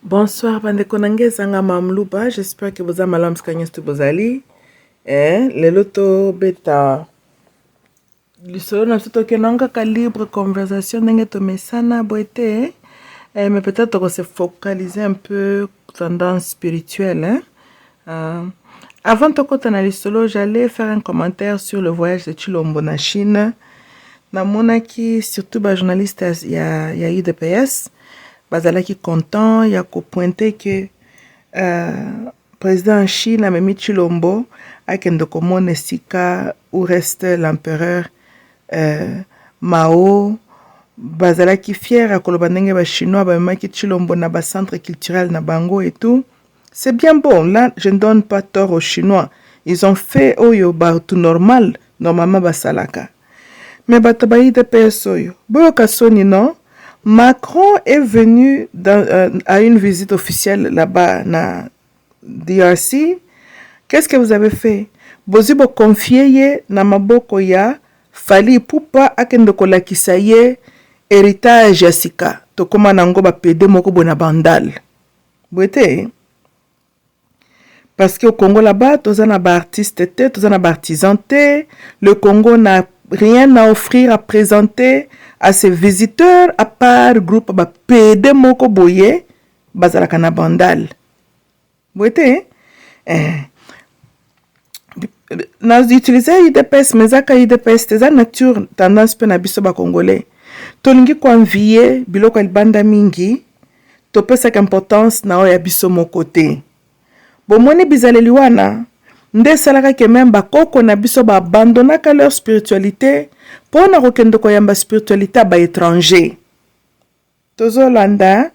Bonsoir, bandeko nange zanga mamluba. J'espère que vous avez malam skanyes bozali. Le loto beta. Lisolo na soto ke nanga ka libre conversation nenge to mesana boete. Mais peut-être qu'on se focaliser un peu tendance spirituelle. Avant de continuer lisolo, j'allais faire un commentaire sur le voyage de Chilombo na Chine. Na monaki surtout ba journaliste ya UDPS. Bazalaki content, il y a pointé que président Chine a mis Chilombo à Kendokomone Sika où reste l'empereur Mao. Bazalaki fier à Kolobandenge ba chinois ba maki Chilombo na ba centre culturel na bango et tout. C'est bien bon, là je ne donne pas tort aux Chinois. Ils ont fait oyo ba tout normal, normalement ba salaka. Mais batabayi de pesoyo. Boyo kasoni non. Macron est venu à une visite officielle là-bas na DRC. Qu'est-ce que vous avez fait? Bozibo confié na maboko ya Fali Ipupa akendoko lakisa ye héritage ya sika. Tokoma nango ba pede moko bona bandal. Bwete. Parce que au Congo là-bas, tozana ba artiste te, tozana ba artisan te. Le Congo n'a rien à offrir, à présenter à ses visiteurs à part groupe ba pede moko boye bazala kana bandal. Boite na utiliser UDPS mezaka UDPS teza nature tendance pe na biso ba congolais. Tolingi konvier biloko libanda mingi to pesa importance na o ya biso moko te. Bomoni bizaleli wana nde salaka ke même bakoko na biso ba abandonnaka leur spiritualité pour na kokende koyamba spiritualité ba étranger. Tozolanda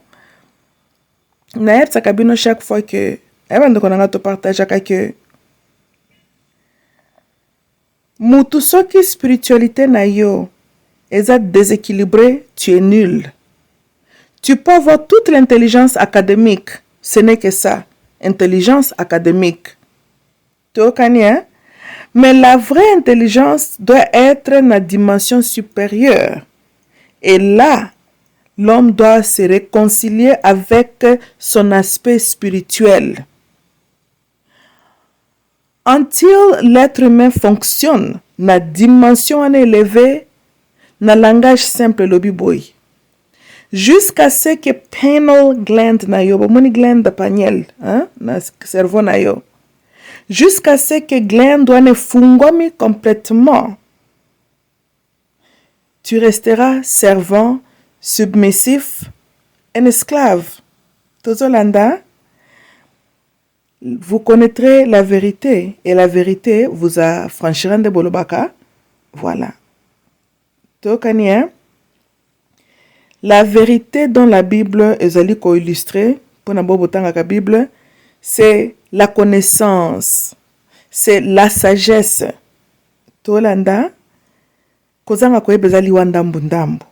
na yetsa kabino chaque fois que ebando konanga to partage que mutu soki spiritualité na yo eza déséquilibré, tu es nul. Tu peux avoir toute l'intelligence académique, ce n'est que ça, intelligence académique. Hein? Mais la vraie intelligence doit être dans la dimension supérieure. Et là, l'homme doit se réconcilier avec son aspect spirituel. Until l'être humain fonctionne dans la dimension élevée, dans le langage simple, l'obiboy. Jusqu'à ce que pineal gland na yo, moni gland de paniel, hein, na cerveau na yo. Jusqu'à ce que gland doit fungomi complètement. Tu resteras servant, submissif, un esclave. Tozolanda, vous connaîtrez la vérité et la vérité vous affranchira de bolobaka. Voilà. Tokania. La vérité dans la Bible est illustrée pour la Bible, c'est la connaissance, c'est la sagesse. Tolanda, kozanga koyeba ezali wandambu ndambu.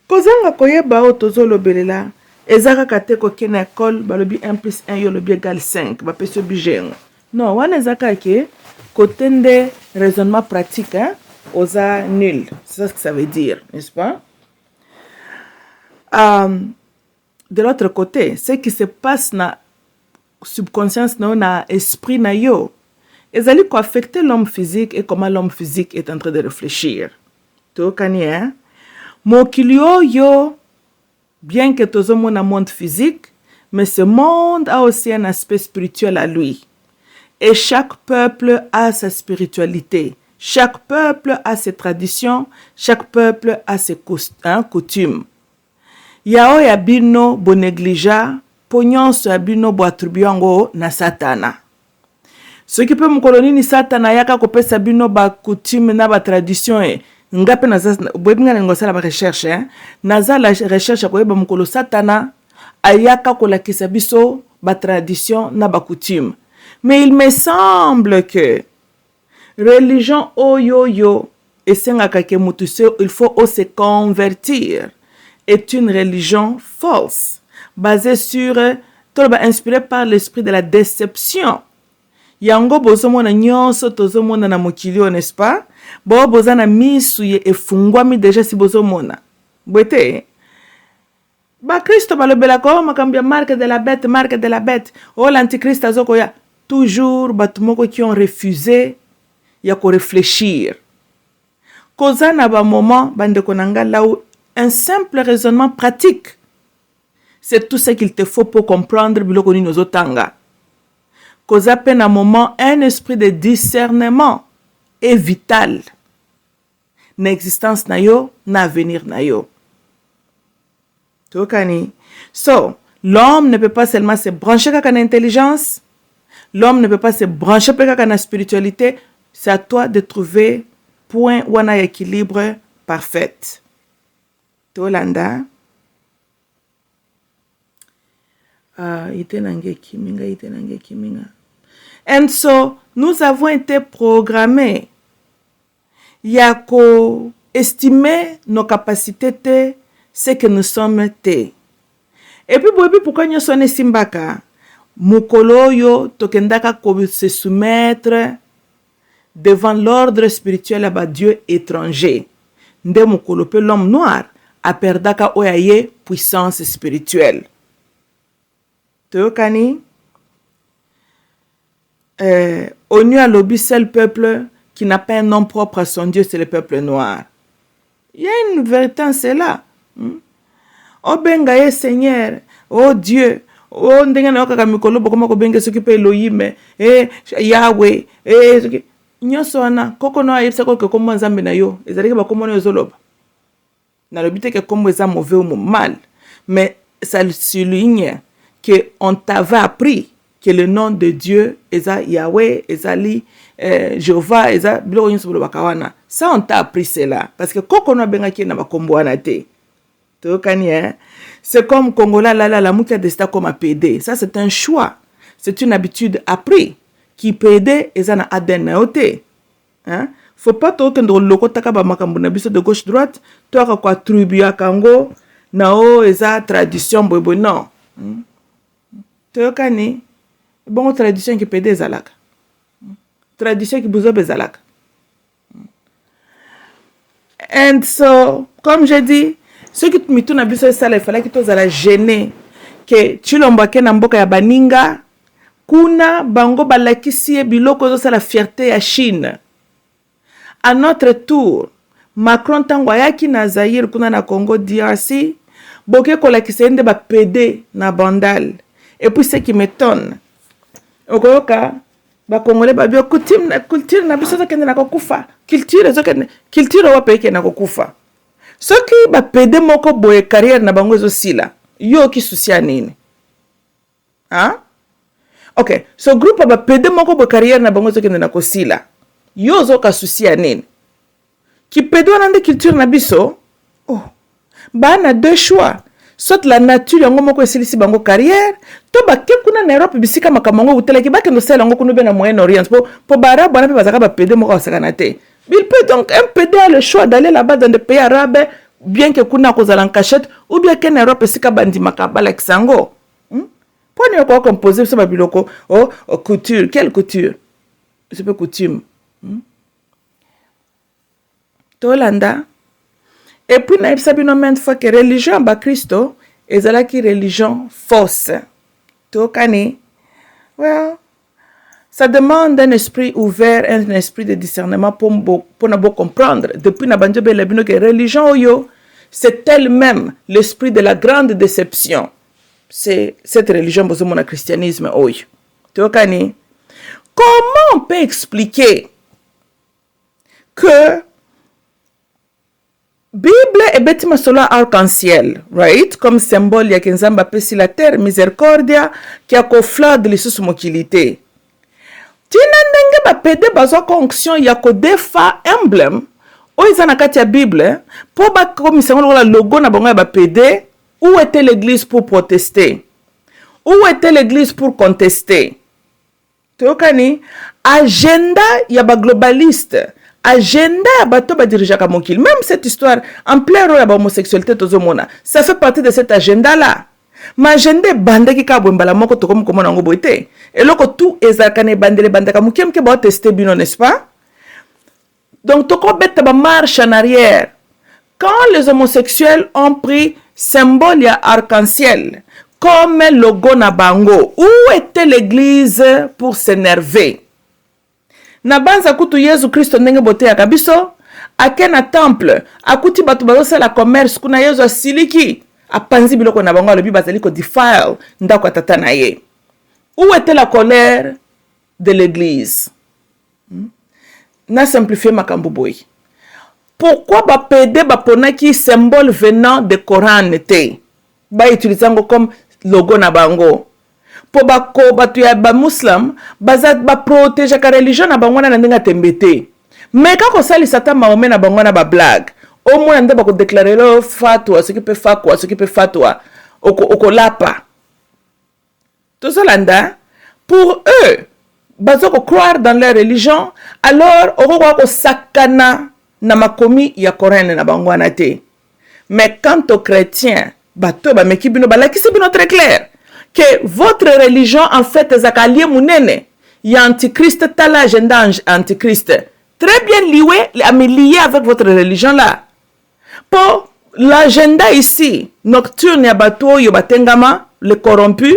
Kozanga koyeba o tozolo belela, ezaka kate koke na école balobi 1 plus 1 yo lobi égale 5, ba peso bijengo. Non, wana ezaka ke kotende raisonnement pratique, hein, oza nul. C'est ça ce que ça veut dire, n'est-ce pas? De l'autre côté, ce qui se passe na subconscience na esprit na yo, ezali ko affecter l'homme physique et comment l'homme physique est en train de réfléchir. To kanye, mokilio yo, bien que tozo mon monde physique, mais ce monde a aussi un aspect spirituel à lui. Et chaque peuple a sa spiritualité. Chaque peuple a ses traditions. Chaque peuple a ses coutumes. Yao ya bino bo négligea, ponyonso ya bino bo attribuer yango na satana. Ce qui peut mkoloni ni satana yaka kopesa bino ba coutume na ba tradition ngape naza bwebinga ngosala ba recherche naza la recherche ko yeba mkolo satana ayaka kolakisa biso ba tradition na ba coutume. Mais il me semble que religion oyoyo esengaka ke mutu il faut se convertir. Est une religion fausse, basée sur, inspirée par l'esprit de la déception. Yango bozomona nyonso tozomona na mokilio, n'est-ce pas? Bo bozana misu ye efungwami déjà si bozomona. Bwete, Ba Christo balobelaka makambo ya marque de la bête. Oh l'antichrist azokoya. Toujours batumoko qui ont refusé ya ko réfléchir. Koza na ba moment bandeko nanga là où un simple raisonnement pratique. C'est tout ce qu'il te faut pour comprendre biloko ni nozotanga. Koza pe na moment un esprit de discernement est vital. Na existence na yo, na avenir na yo. So, l'homme ne peut pas seulement se brancher avec l'intelligence, l'homme ne peut pas se brancher avec la spiritualité, c'est à toi de trouver point où on a équilibre parfait. Tolanda. And so, nous avons été programmés. Il y a qu'à estimer nos capacités, ce que nous sommes. Et puis, pourquoi nous sommes simbaka? Mukolo yo tokendaka ko se soumettre devant l'ordre spirituel à Dieu étranger. Nde mukolo pe l'homme noir a perdaka oyaye puissance spirituelle. Teokani ONU a lobby seul peuple qui n'a pas un nom propre à son Dieu, c'est le peuple noir. Il y a une vérité en cela. Oh bengaye Seigneur, oh Dieu, oh ndenge na kaka mikolo bokoma ko benga soki pe Elohim, Yahweh, nyoso wana koko no ayebisa ko kombo nzambe na yo, ezalaki ba kombo no ezoloba. Na lobite ke kombo eza mauvais ou mal, mais ça souligne que on t'avait appris que le nom de Dieu est Yahweh, ezali Jéhovah, eza biloko nyonso bolo bakawana. Ça on t'a appris cela parce que koko no benga ki na ba kombo wana te. C'est comme Congola la moukia de sta comme PD. Ça c'est un choix. C'est une habitude appris. Qui PD et ça na ADN na ote. Hein? Faut pas to kendo loko taka ba makambo na biso de gauche droite, to aka kwa tribu ya Kango na o eza tradition bobo non. To kani bon tradition qui PD zalaka. Tradition qui buzo bezalaka. And so comme j'ai dit, ce qui mitu na biso sala il fallait que tozala gêner que chilombake na mboka ya baninga kuna bango balakisi biloko zo sala fierté ya Chine. À notre tour, Macron tango ayaki na Zaïre kuna na Congo DRC, boke kolakisa ende ba PD na bandal. Et puis ce qui m'étonne, okoyoka ba Congolais ba bio culture na biso zo kende na kokufa, culture wa peke na kokufa. Ce qui va péder moko boye carrière na bango zo sila. Yo ki soucia nini? Hein? Ok. Ce groupe va péder moko boye carrière na bango zo kende na kosila. Yo zo ka soucia nini? Ki pédo na culture na biso? Oh. Ba na deux choix. Soit la nature yango moko esilisi bango carrière, to ba ke kuna na Europe bisika makamango utela ki ba ke no sala yango kuna be na Moyen-Orient. Po bara bana pe bazaka ba péder moko wasakana te. Il peut donc un PD a le choix d'aller là-bas dans des pays arabes, bien que kuna kozala en cachette, ou bien qu'en Europe, c'est kabandi makabala kisango. Pour ne pas composer ce babiloko, couture, quelle couture? C'est pas coutume. Tolanda. Et puis, na ibsabino même fois que religion ba Christo, ezala ki religion fausse. Tokani. Well, ça demande un esprit ouvert, un esprit de discernement pour nous comprendre. Depuis na banjo belabino que religion yo, c'est elle-même l'esprit de la grande déception. C'est cette religion pour mon christianisme oyo. Tokani. Comment on peut expliquer que Bible est bêtement solo arc-en-ciel, right? Comme symbole ya kenzamba pesi la terre miséricordia qui a kofla de l'issus mokilité. Tina ndenge ba pede bazo konction ya ko defa emblème o izana kati ya Bible po ba komisa ngolo la logo na bango ya ba pede. Où était l'église pour protester? Où était l'église pour contester? Teokani agenda ya ba globaliste, agenda ya bato ba dirijaka mokili. Même cette histoire en plein rôle ya ba homosexualité tozomona, ça fait partie de cet agenda là. Ma agenda bandaki ka bwembala moko to comme komona ngo boité. Et loko tout ezakane bandele bandaka mukem ke ba tester bino, n'est-ce pas? Donc toko bête ba marche en arrière. Quand les homosexuels ont pris symbole ya arc-en-ciel comme logo na bango. Où était l'église pour s'énerver? Na banza kutu Yesu Kristo ndenge bote ya kabiso, ake na temple, akuti batu bazo la commerce kuna Yesu asiliki, apanzi biloko na bango alobi bazali ko defile ndako tata na ye. Où était la colère de l'église? Na simplifié makambo boy. Pourquoi ba pede ba ponaki symbole venant de Coran te? Ba utilisant comme logo na bango. Po ba ko batu ya ba muslim bazat ba protéger ka religion na bango na ndinga tembete. Mais quand on sali satan Mahomet na bango na ba blague, au moins nde ba ko déclarer le fatwa, ce qui peut fatwa, ce qui peut fatwa, oko lapa. Tout ça landa, pour eux, bazo ko croire dans leur religion, alors oko ko sakana na makomi ya Coran na bango na te. Mais quant aux chrétiens, bato ba meki bino ba la kisi bino très clair que votre religion en fait zakalié munene ya antichrist tala agenda antichrist très bien lié avec votre religion là. Pour l'agenda ici nocturne ya bato yo batengama le corrompu,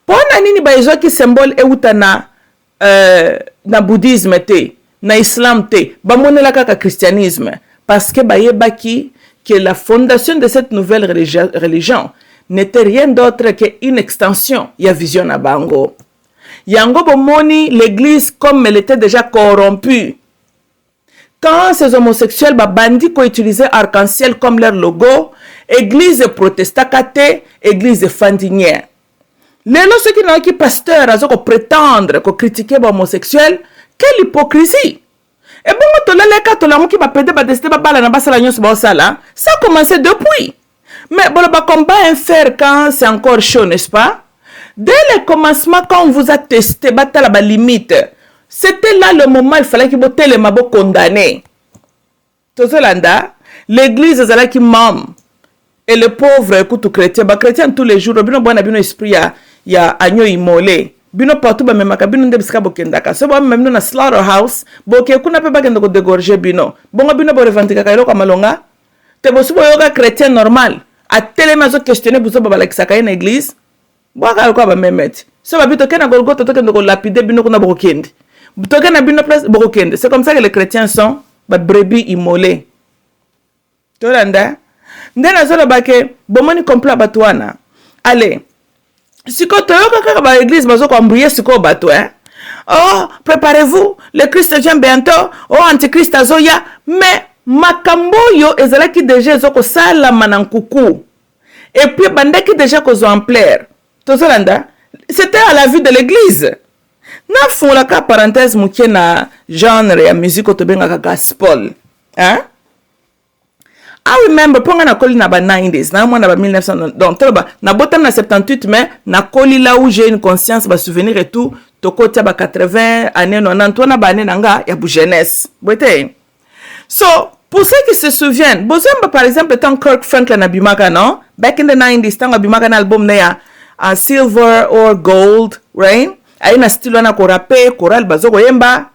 pour nini ba ezo ki symbole euta na bouddhisme te na islam te ba monela kaka christianisme parce que ba yebaki que la fondation de cette nouvelle religion n'était rien d'autre qu'une extension ya vision na bango. Yango bomoni l'église comme elle était déjà corrompue. Quand ces homosexuels bandi ko utiliser arc-en-ciel comme leur logo, église protestakate, église fandinière. Lelo ceux qui n'ont qui pasteur azoko prétendre ko critiquer les homosexuels, quelle hypocrisie! Et bon, toleleka tolamuki ba pede ba décider ba bala na basala nyos ba sala, ça a commencé depuis. Mais bon, le combat infer quand c'est encore chaud, n'est-ce pas? Dès le commencement, quand on vous a testé, battre la limite, c'était là le moment il fallait que vous les mabo condamné. Tout ça l'église est qui mam et le pauvre écoute chrétien, ba chrétien tous les jours, bino bon bino esprit ya agneau immolé. Bino partout ba memaka bino ndebisika bokendaka so ba memno na slaughterhouse boke kuna pe bakenda ko dégorger bino bongo bino bo revendiquer ka eloko malonga te bosubo yoga chrétien normal a telema zo questionner buso ba la kisaka na église boka ko ba memet so ba bito kena golgoto to kenda ko lapider bino kuna bokende to kena bino place bokende. C'est comme ça que les chrétiens sont ba brebis immolés to landa ndena zo ba ke bomoni complot batwana. Allez, si quand tu as l'église, tu as embrouillé ce qu'on bat. Oh, préparez-vous, le Christ vient bientôt. Oh, antichrist azoya. Mais makambo yo ezala ki déjà zoko sala manankuku. Et puis bande ki déjà ko zo en plaire. Tozolanda, c'était à la vue de l'église. Na fon la ka parenthèse mukie na genre ya musique otobenga gospel. Hein? I remember ponga na koli na ba 90s na mwana ba 1900 donc toba na botam na 78 mais na koli là où j'ai une conscience ba souvenir et tout to kotia ba 80 années 90 na ba année nanga ya bu jeunesse bote. So pour ceux qui se souviennent bozemba par exemple tant Kirk Franklin na bimaka non back in the 90s tant bimaka na album na ya Silver or Gold right aina style na ko rapper choral bazoko yemba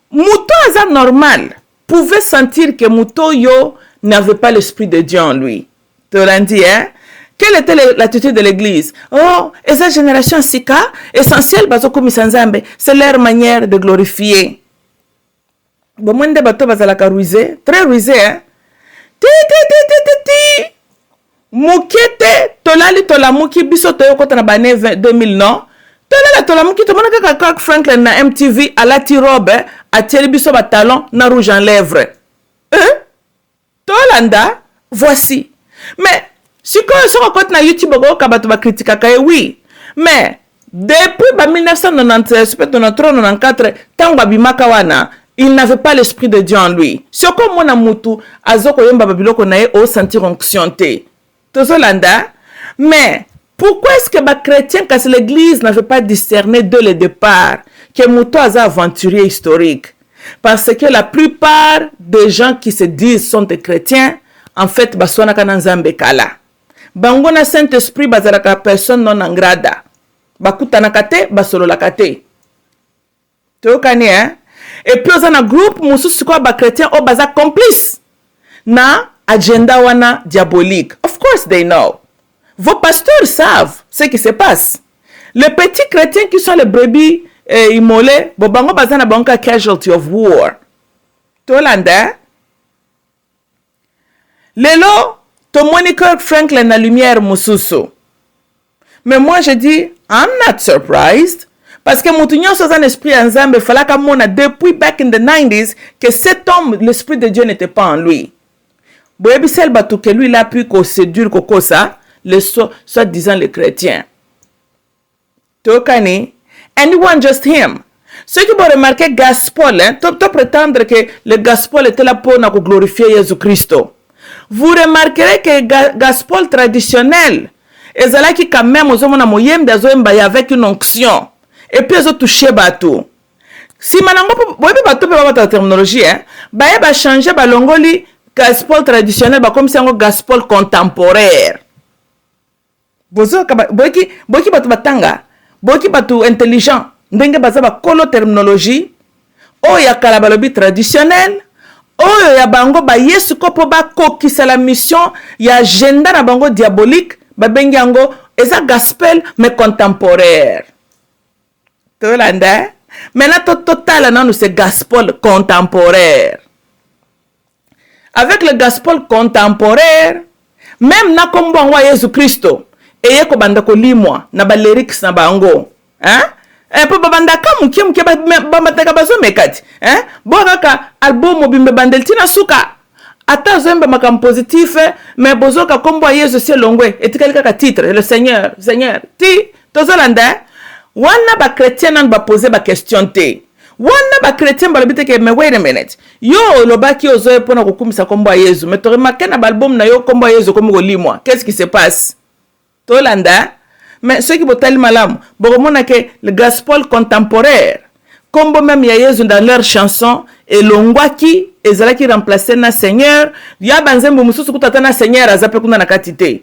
muto aza normal pouvait sentir que muto yo n'avait pas l'esprit de Dieu en lui. Tu l'as dit, hein? Quelle était l'attitude de l'église? Oh, et cette génération sika, essentielle, c'est leur manière de glorifier. Bon, moi, de bateau, bazalaka ruisé, très ruisé, hein? Moukete, tolali tolamuki, biso toyo kota na bane 2000, non? Tolala tolamuki, to mona kaka Kirk Franklin na MTV, à la tirobe, a tieri biso ba talon, na rouge en lèvres. Hein? Tolanda, voici. Mais, si on compte na YouTube, on va critiquer, oui. Mais, depuis 1993, 1994, tant que il n'avait pas l'esprit de Dieu en lui. Si on mona mutu, azoko yemba babiloko na ye, o sentir onction te. Tolanda. Mais, pourquoi est-ce que les chrétiens, quand l'église n'avait pas discerné dès le départ, que mutu a aventurier historique? Parce que la plupart des gens qui se disent sont des chrétiens, en fait, basona kananzambe kala. Bangona Saint-Esprit bazalaka personne non angrada. Bakuta nakate, basolo lakate. Tokani, hein? Et puis, on a un groupe, moussou, quoi, ba chrétien, o baza complice. Na agenda wana diabolique. Of course they know. Vos pasteurs savent ce qui se passe. Les petits chrétiens qui sont les brebis immolés, bobango bazana banka casualty of war. Tolanda. Lelo, to Monica Franklin na lumière mususu. Mais moi je dis, I'm not surprised. Parce que Moutounion sans un esprit en Zambie, fallait qu'on depuis back in the 90s que cet homme, l'esprit de Dieu n'était pas en lui. Boyebi sel batou que lui il a pu qu'on séduire qu'on ça, les soi-disant les chrétiens. Tokani, and it wasn't just him. Ceux qui vont remarquer gospel, hein, tu prétendre que le gospel était là pour glorifier Jésus-Christ. Vous remarquerez que gospel traditionnel, et là qui quand même aux hommes moyens d'azoemba avec une onction. Et puis ils ont touché bateau. Si manango boyebi bateau pe ba terminologie, hein, ba changer ba longoli gospel traditionnel ba comme si un gospel contemporain. Bozo boki batu batanga, boki batu intelligent, ndenge baza ba kolo terminologie, o ya kala balobi traditionnel, o ya bango ba yesu kopo ba kokisa la mission ya agenda na bango diabolique, ba bengi yango eza gospel mais contemporain. Tolanda, maintenant total non c'est gospel contemporain. Avec le gospel contemporain, même na kombo ngwa Yesu Kristo, eye ko banda ko limwa na ba lyrics na bango, hein? Po babanda kamuke ba mataka bazo mekati, hein? Boraka album bimbe bandel tina suka. Ata zembe makam positif, mais bozoka kombo Yesu c'est longwe, etikali kaka titre le Seigneur, Seigneur. Ti tozolanda wana ba chrétien nan ba poser ba question te. Wana ba chrétien ba lobite ke mais wait a minute. Yo lobaki ozoe pona kokumisa kombo Yesu. Mais to remarqué na ba album na yo kombo Yesu comme golimwa. Qu'est-ce qui se passe? Tolanda. Mais ceux qui botali malam, boromona ke le gospel contemporain. Kombo même ya Yesu dans leur chanson et longwaki ezalaki remplacer na Seigneur. Ya banzembo mususu kutata na Seigneur azape kuna na katite.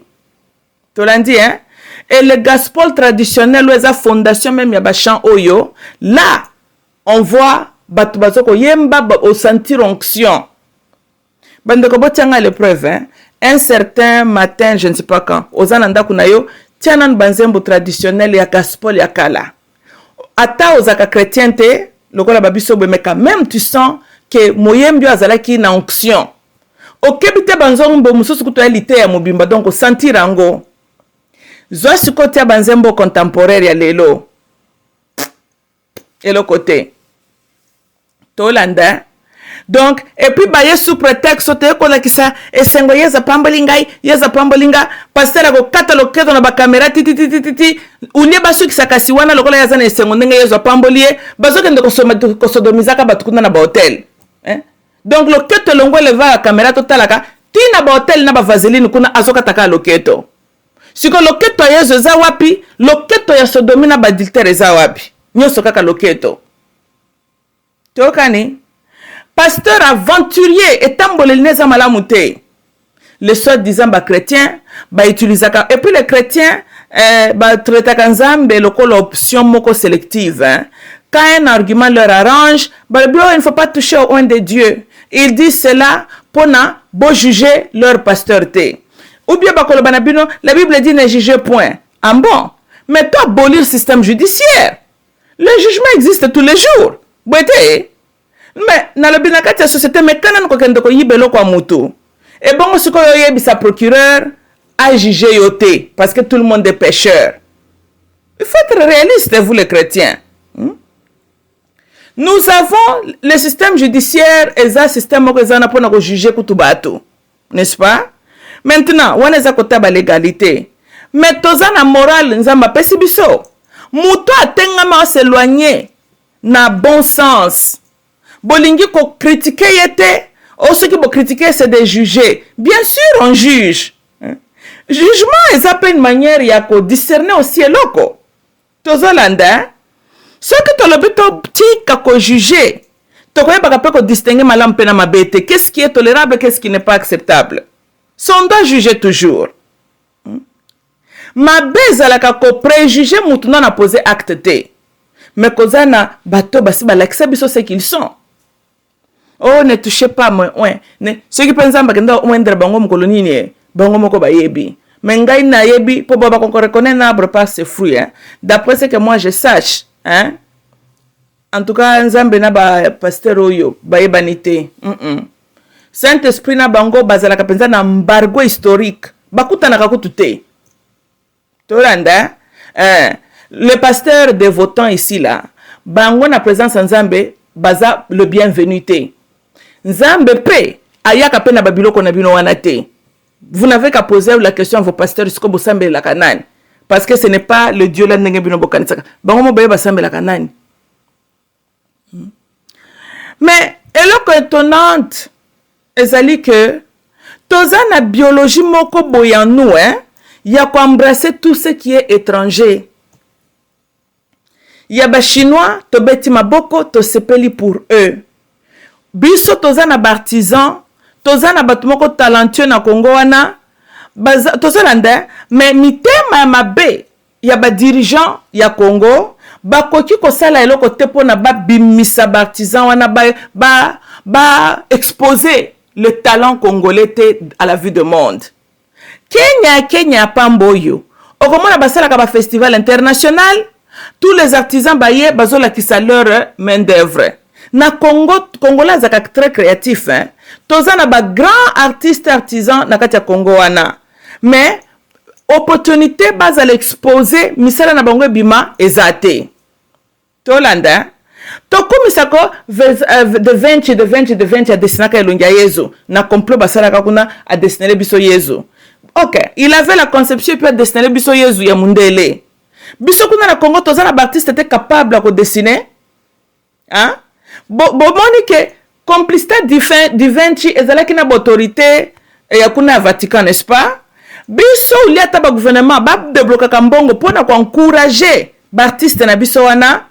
Tolandi hein? Et le gospel traditionnel, les fondation même ya bachan oyo, là, on voit batu bazoko yemba au sentir onction. Bandeko botianga l'épreuve, hein. Un certain matin, je ne sais pas quand, ozananda kunayo, tianan banzembo traditionnel ya gospel ya kala. Ata ozaka chrétienté, lokola babiso bemeka, même tu sens que moyembio azalaki na onction. Okebite banzombo mususu kutoya lite ya mobimba, donc sentir ango. Zwa si côté ya banzembo contemporain ya lelo. Et le côté. Tolanda. Donc, et puis ba yesu prétexte te ko la kisa esengo yeza pambolinga pasteur ko katalokedo na ba camera titi unie basu kisa kasiwana lokola yaza na esengo ndenge yezo pambolie bazo kende ko sodomizaka batukuna na ba hotel. Hein? Donc loketo longo leva la caméra totalaka tina ba hotel na ba vaseline kuna azoka taka loketo. Siko loketo ya yezo za wapi, loketo ya sodomi na badiltere za wapi. Nyoso kaka loketo. Tokani. Pasteur aventurier et tambolineza malamute. Les soi-disant ba chrétiens, ba utilisaka. Et puis les chrétiens, ba traitaka nzambe loko l'option moko sélective. Hein. Quand un argument leur arrange, ba il ne faut pas toucher au oin de Dieu. Ils disent cela pour na beau juger leur pasteurté. Ou bien la Bible dit ne jugez point. Ah bon? Mais toi, abolir le système judiciaire. Le jugement existe tous les jours. Mais dans la société, mais quand on a yibelo kwa mutu. Et bon, ce qu'on a sa procureur a jugé yoté parce que tout le monde est pécheur. Il faut être réaliste, vous les chrétiens. Nous avons le système judiciaire et le système que nous avons pour juger Kutubatu. N'est-ce pas? Maintenant, on est à côté de la légalité. Mais toza na morale nzamba pesi biso. Muto atengama s'éloigner na bon sens. Bolingi ko critiquer yete, ou ceux qui vont critiquer c'est de juger. Bien sûr on juge. Jugement est appelé une manière ya ko discerner aussi loko. Toza landa. Ce que tu as le petit ko juger. To koyeba ka pe ko distinguer malam pena mabete. Qu'est-ce qui est tolérable, qu'est-ce qui n'est pas acceptable? On doit juger toujours. Ma bezalaka ko préjuger moutouna na poser acte te. Mais kozana bato basi balakisa biso ce qu'ils sont. Oh, ne touchez pas moi. Ouais. Ceux qui pensent que nous avons un bango mo colonie, bango mo ko ba yebi. Mais ngai na yebi pour ba qu'on reconnaît l'arbre par ses fruits. Hein. D'après ce que moi je sache, hein. En tout cas, nzambe na ba pasteur oyo ba yebanité. Saint-Esprit na bango bazala kapenza na embargo historique. Bakuta na kakutute. Tolanda, le pasteur des votants ici là, bango na présence nzambe baza le bienvenuité. Nzambe pe ayaka pe na babiloko na bino wana te. Vous n'avez qu'à poser la question à vos pasteurs jusqu'au bosambe la kanani. Parce que ce n'est pas le Dieu là ndenge bino bokanisaka. Bango mo baye basambe la kanani. Mais eloko étonnante ezali que toza na biologie moko boya nous hein. Il y a qu'à embrasser tout ce qui est étranger. Il y a des Chinois, to beti maboko, to sepeli pour eux. Biso toza na bartisan, toza na batumoko talentueux na Congo wana, toza landa, mais mitema mabe, il y a des dirigeants, il y a Congo, bakoki ko sala eloko tepo na ba bimisa bartisan wana ba exposer le talent congolais à la vue du monde. Kenya pamboyo. Okomona basala ka ba festival international, tous les artisans baye bazola ki sa leur main d'œuvre. Na Congolais zaka très créatif hein. Toza na ba grand artiste artisan na kati ya Congo wana. Mais opportunité base à l'exposer misala na bango bima ezate. Tolanda tokumisa ko de 20 a dessinaka elongia Yezu na complot basala kuna a dessiner biso Yezu. Ok, il avait la conception puis a dessiner biso Yezu ya mundele. Biso kuna na Congo toza na artiste était capable de dessiner. Hein? Bomoni ke complicité diventi ezalaki na autorité ya kuna Vatican, n'est-ce pas? Biso li ata ba gouvernement ba débloquer kambongo pona ko encourager ba artiste na biso wana.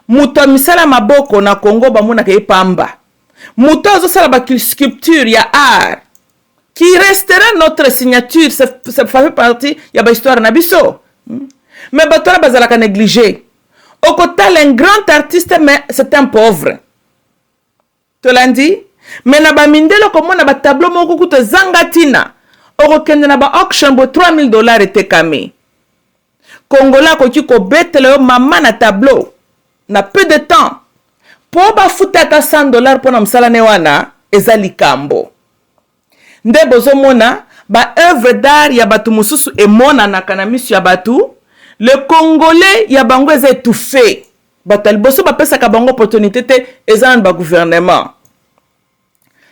Muto misala maboko na Congo ba mona ke pamba. Muto zo sala ba sculpture ya art qui restera notre signature, ça fait partie ya ba histoire na biso. Mais batora bazala ka négliger. Au côté un grand artiste mais c'est un pauvre. Tu l'as dit? Mais na ba mindelo comme na ba tableau moko kuto zangatina. Oko kende na ba auction bo $3,000 ete kame. Congolais ko ki betele yo mama na tableau. Na peu de temps. Po ba futa ta $100 pona msala ne wana ezali kambo. Nde bozo mona ba œuvre d'art ya batu mususu emona na kanamisu ya batu. Le Congolais ya bango eza étouffé. Batali boso ba pesa ka bango opportunité te ezan ba gouvernement.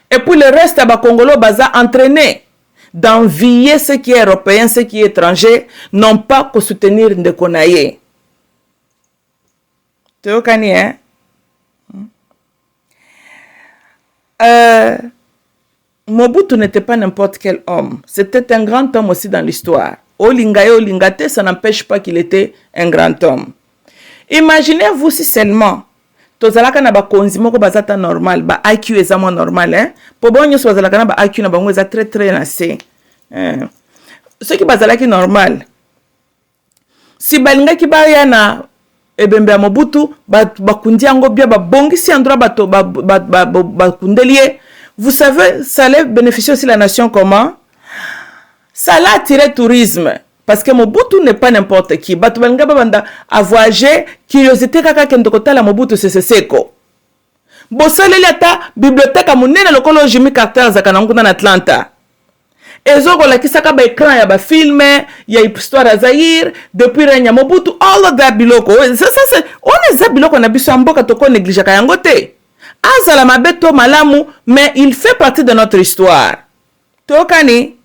Et pour le reste ba Congolais baza entraîné d'envier ce qui est européen, ce qui est étranger, non pas que soutenir Ndekonaye. Tu vois hein? Mobutu n'était pas n'importe quel homme. C'était un grand homme aussi dans l'histoire. Olingaye Olingate, ça n'empêche pas qu'il était un grand homme. Imaginez-vous si seulement tozalaka na ba konzi moko bazata normal, ba IQ ezamo normal hein. Po bonyo so bazalaka na ba IQ na bango eza très très nassé. Ce qui bazalaki normal. Si balinga ki ba ya na ebembe ya Mobutu bakundi yango bia ba bongisi andra bato ba kundelie. Vous savez, ça allait bénéficier aussi la nation comment? Ça l'a attiré tourisme. Parce que Mobutu n'est pas n'importe qui. Batu balinga banda a voyagé, curiosité kaka kendo kotala Mobutu seko. Bosale lata bibliothèque a munene lokolo Jimmy Carter zakana nguna na Atlanta. Ezo ko la kisaka ba écran ya ba film, ya histoire ya Zaire, depuis renya Mobutu, all of that biloko. Ça c'est on est za biloko na biso mboka toko néglige ka yango te. Azala mabeto malamu, mais il fait partie de notre histoire. Tokani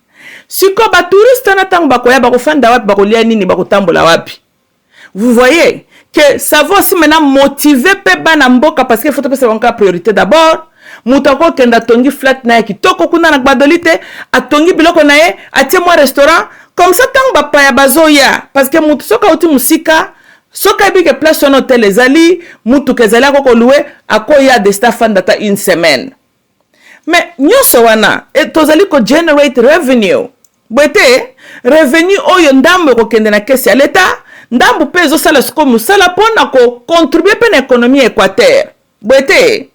si ko ba touriste na tango bakoya bakofanda wapi bakolia nini bakotambola wapi. Vous voyez que ça va aussi maintenant motiver pe bana mboka parce qu'il faut passer en priorité d'abord. Mutako kenda tongi flat na kitoko kuna na badolite atongi biloko na ye atie moi restaurant comme ça tango ba pa ya bazoya parce que mutu soka uti musika soka bi ke place en hôtel ezali mutu kezali ko louer akoya de staff data une semaine. Mais nyoso wana tozali ko generate revenue. Bwete revenu oyo ndambo ko kende na kesi ya l'État, ndambo pezo sala sko musala pona ko contribuer pe na économie Équateur. Bwete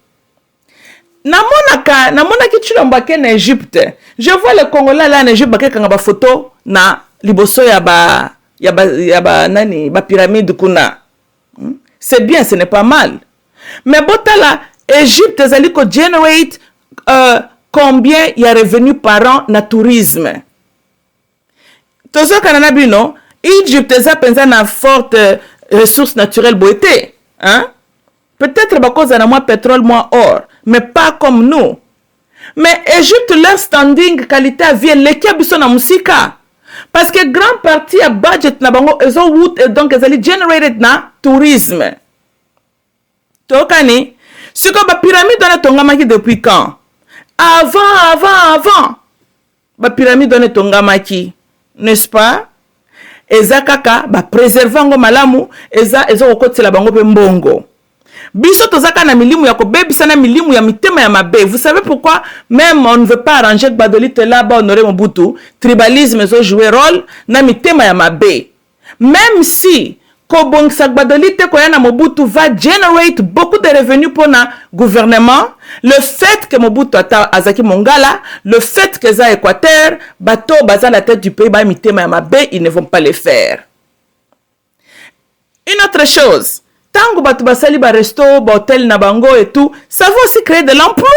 namona ki chilomba ke na Égypte. Je vois les Congolais là en Égypte ba kanga ba photo na liboso ya ba nani ba pyramide kuna. C'est bien, ce n'est pas mal. Mais botala Égypte ezali ko generate combien il y a revenu par an na tourisme. Tozo kanana bino, Égypte eza penza na forte ressources naturelles boité, hein? Peut-être parce qu'on a moins pétrole, moins or, mais pas comme nous. Mais Égypte, leur standing, qualité à vie, l'équipe sont en musique. Parce que grande partie à budget, ils ont donc ils ont generated na tourisme. Tokani, ce que la pyramide dans Tongamaki depuis quand? Avant. La pyramide dans Tongamaki, n'est-ce pas? Eza kaka, ba préserver ngo malamu, eza okoti la bango pe mbongo. Biso tozaka na milimu ya kobebisa na milimu ya mitema ya mabe. Vous savez pourquoi même on ne veut pas arranger que Badolite là-bas honorer Mobutu, tribalisme zo jouer rôle na mitema ya mabe. Même si Kobongsa Badolite koyana Mobutu va generate beaucoup de revenus pour na gouvernement, le fait que Mobutu ata azaki Mongala, le fait que za Équateur, bato baza la tête du pays ba mitema ya mabe, ils ne vont pas le faire. Une autre chose, tango batu basali ba resto, ba hôtel na bango et tout, ça va aussi créer de l'emploi.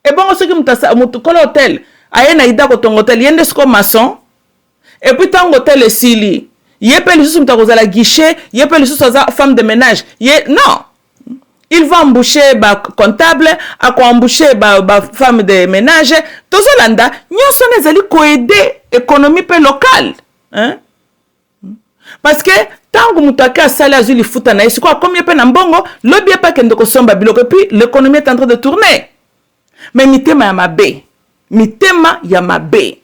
Et bon, ceux qui mutu kolo hôtel, aye na ida ko ton hôtel, yende sko maçon, et puis tango hôtel sili, yé pe lissus muta kozala guichet, yé pe lissus oza femme de ménage, non. Il va embaucher ba comptable, à quoi embaucher ba femme de ménage, tozo landa, nyonso nezali ko aider économie pe locale, hein? Parce que tant que mutake asali azuli futa na esiko combien pe na mbongo lobi pa kende ko somba biloko et puis l'économie est en train de tourner. Mais mitema ya mabe.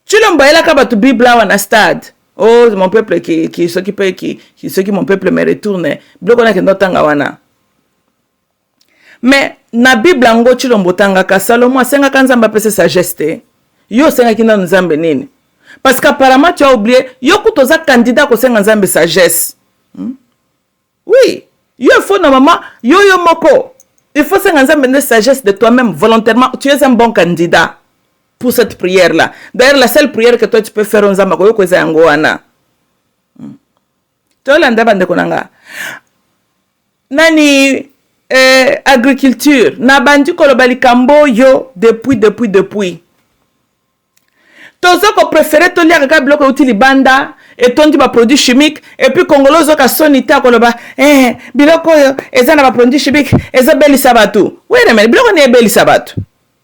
Tu l'embaye ka batu bibla wana stade. Oh mon peuple qui s'occupe qui mon peuple me retourne. Biloko na kendo tanga wana. Mais na Bible ngo tu lombotanga ka Salomon senga kanzamba pese sagesse. Yo senga kinda nzambe nini? Parce qu'apparemment, tu as oublié, yo kutoza candidat ko senga nzambe sagesse. Oui, yo faut normalement, yo moko. Il faut senga nzambe de sagesse de toi-même volontairement. Tu es un bon candidat pour cette prière-là. D'ailleurs, la seule prière que toi tu peux faire en nzamba ko eza yango wana. To landa bande konanga. Nani agriculture, na bandi ko lobali kambo yo depuis. Tozo ko préféré to lia ka bloc outil banda et tondi ba produits chimiques et puis congolozo ka sonita ko loba biloko yo eza na ba produits chimiques eza beli sabatu. Oui mais biloko ne beli sabatu.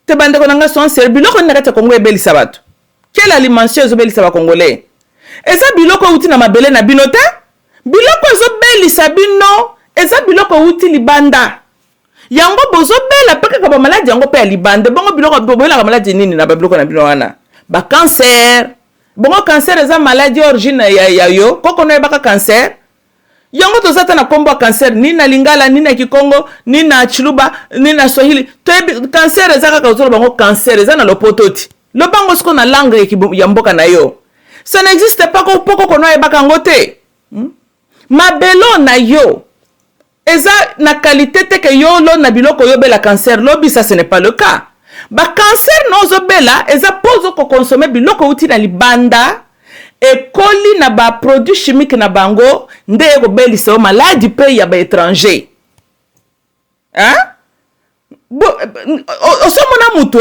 Te bande ko nanga son ser biloko ne kata kongo beli sabatu. Quelle alimentation zo beli sabatu congolais? Eza biloko outil na mabele na binota? Biloko zo beli sabino eza biloko outil banda. Yango bozo bela peke ka ba maladie yango pe libande bongo biloko bobola ka maladie nini na ba biloko na bino wana. Ba cancer. Bon cancer eza maladie origine ya yo. Koko no ebaka cancer. Yango tozata na kombo cancer ni na Lingala ni na Kikongo ni na Chiluba ni na Swahili. To cancer eza kaka ozolo bango cancer eza na lopototi. Lo bango siko na langue ya mboka na yo. Ça n'existe pas ko poko kono ebaka ngote. Mabelo na yo. Eza na qualité te ke yo lo na biloko yo bela cancer. Lobi ça ce n'est pas le cas. Ba cancer nozo bela eza pozo ko consommer biloko uti na libanda e koli na ba produits chimiques na bango nde ko belisa maladie pe ya ba étranger. Hein? Osomona mutu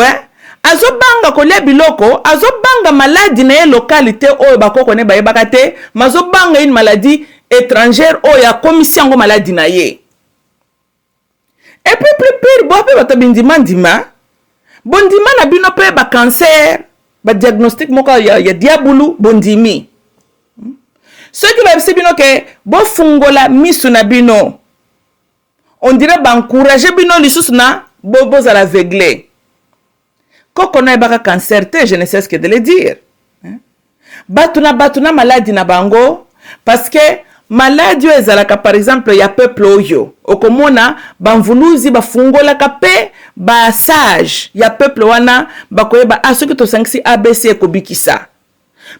azobanga kolia biloko azobanga maladie na localité oyo bakoko ne bayebaka te mazobanga une maladie étrangère oyo ya commission ngo maladie na ye. Et puis plus pire bo pe batabindima ndima bondima na bino pe ba cancer ba diagnostic moko ya diabulu bondimi. Ceux qui va bino ke bo fungola misu na bino on dirait ba encourager bino lisusu na bobo za la vegle. Koko na baka cancer te je ne sais ce que de le dire. Batuna maladie na bango parce que maladie ezalaka par exemple ya peuple oyo okomona banvuluzi bafungola kape ba sage ya peuple wana bakoyeba asoki to sangisi ABC ekobikisa.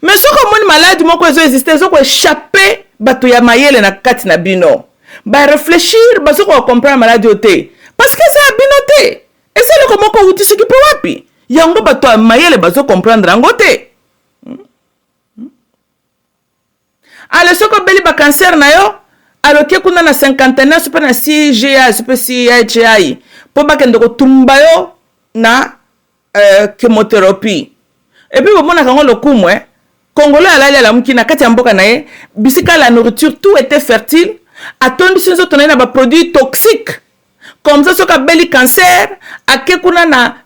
Mais soko moni maladie moko ezo exister zo ko échapper bato ya mayele na kati na bino ba réfléchir ba soko comprendre maladie ote parce que ça a binoté. Et c'est le comment qu'on utilise qui peut wapi. Yango bato a mayele bazo comprendre angote. Alors ce que beli ba cancer na yo, alors que kuna na 51 super na CGA, super CHI, pour ba kendo ko tumba yo na chemotherapie. Et puis bon na kango lokumwe, Congolais alali la mukina kati ya mboka na ye, bisika la nourriture tout était fertile, atondi sinzo tonai na ba produits toxiques. Comme ça, ce qu'on a cancer, à quelque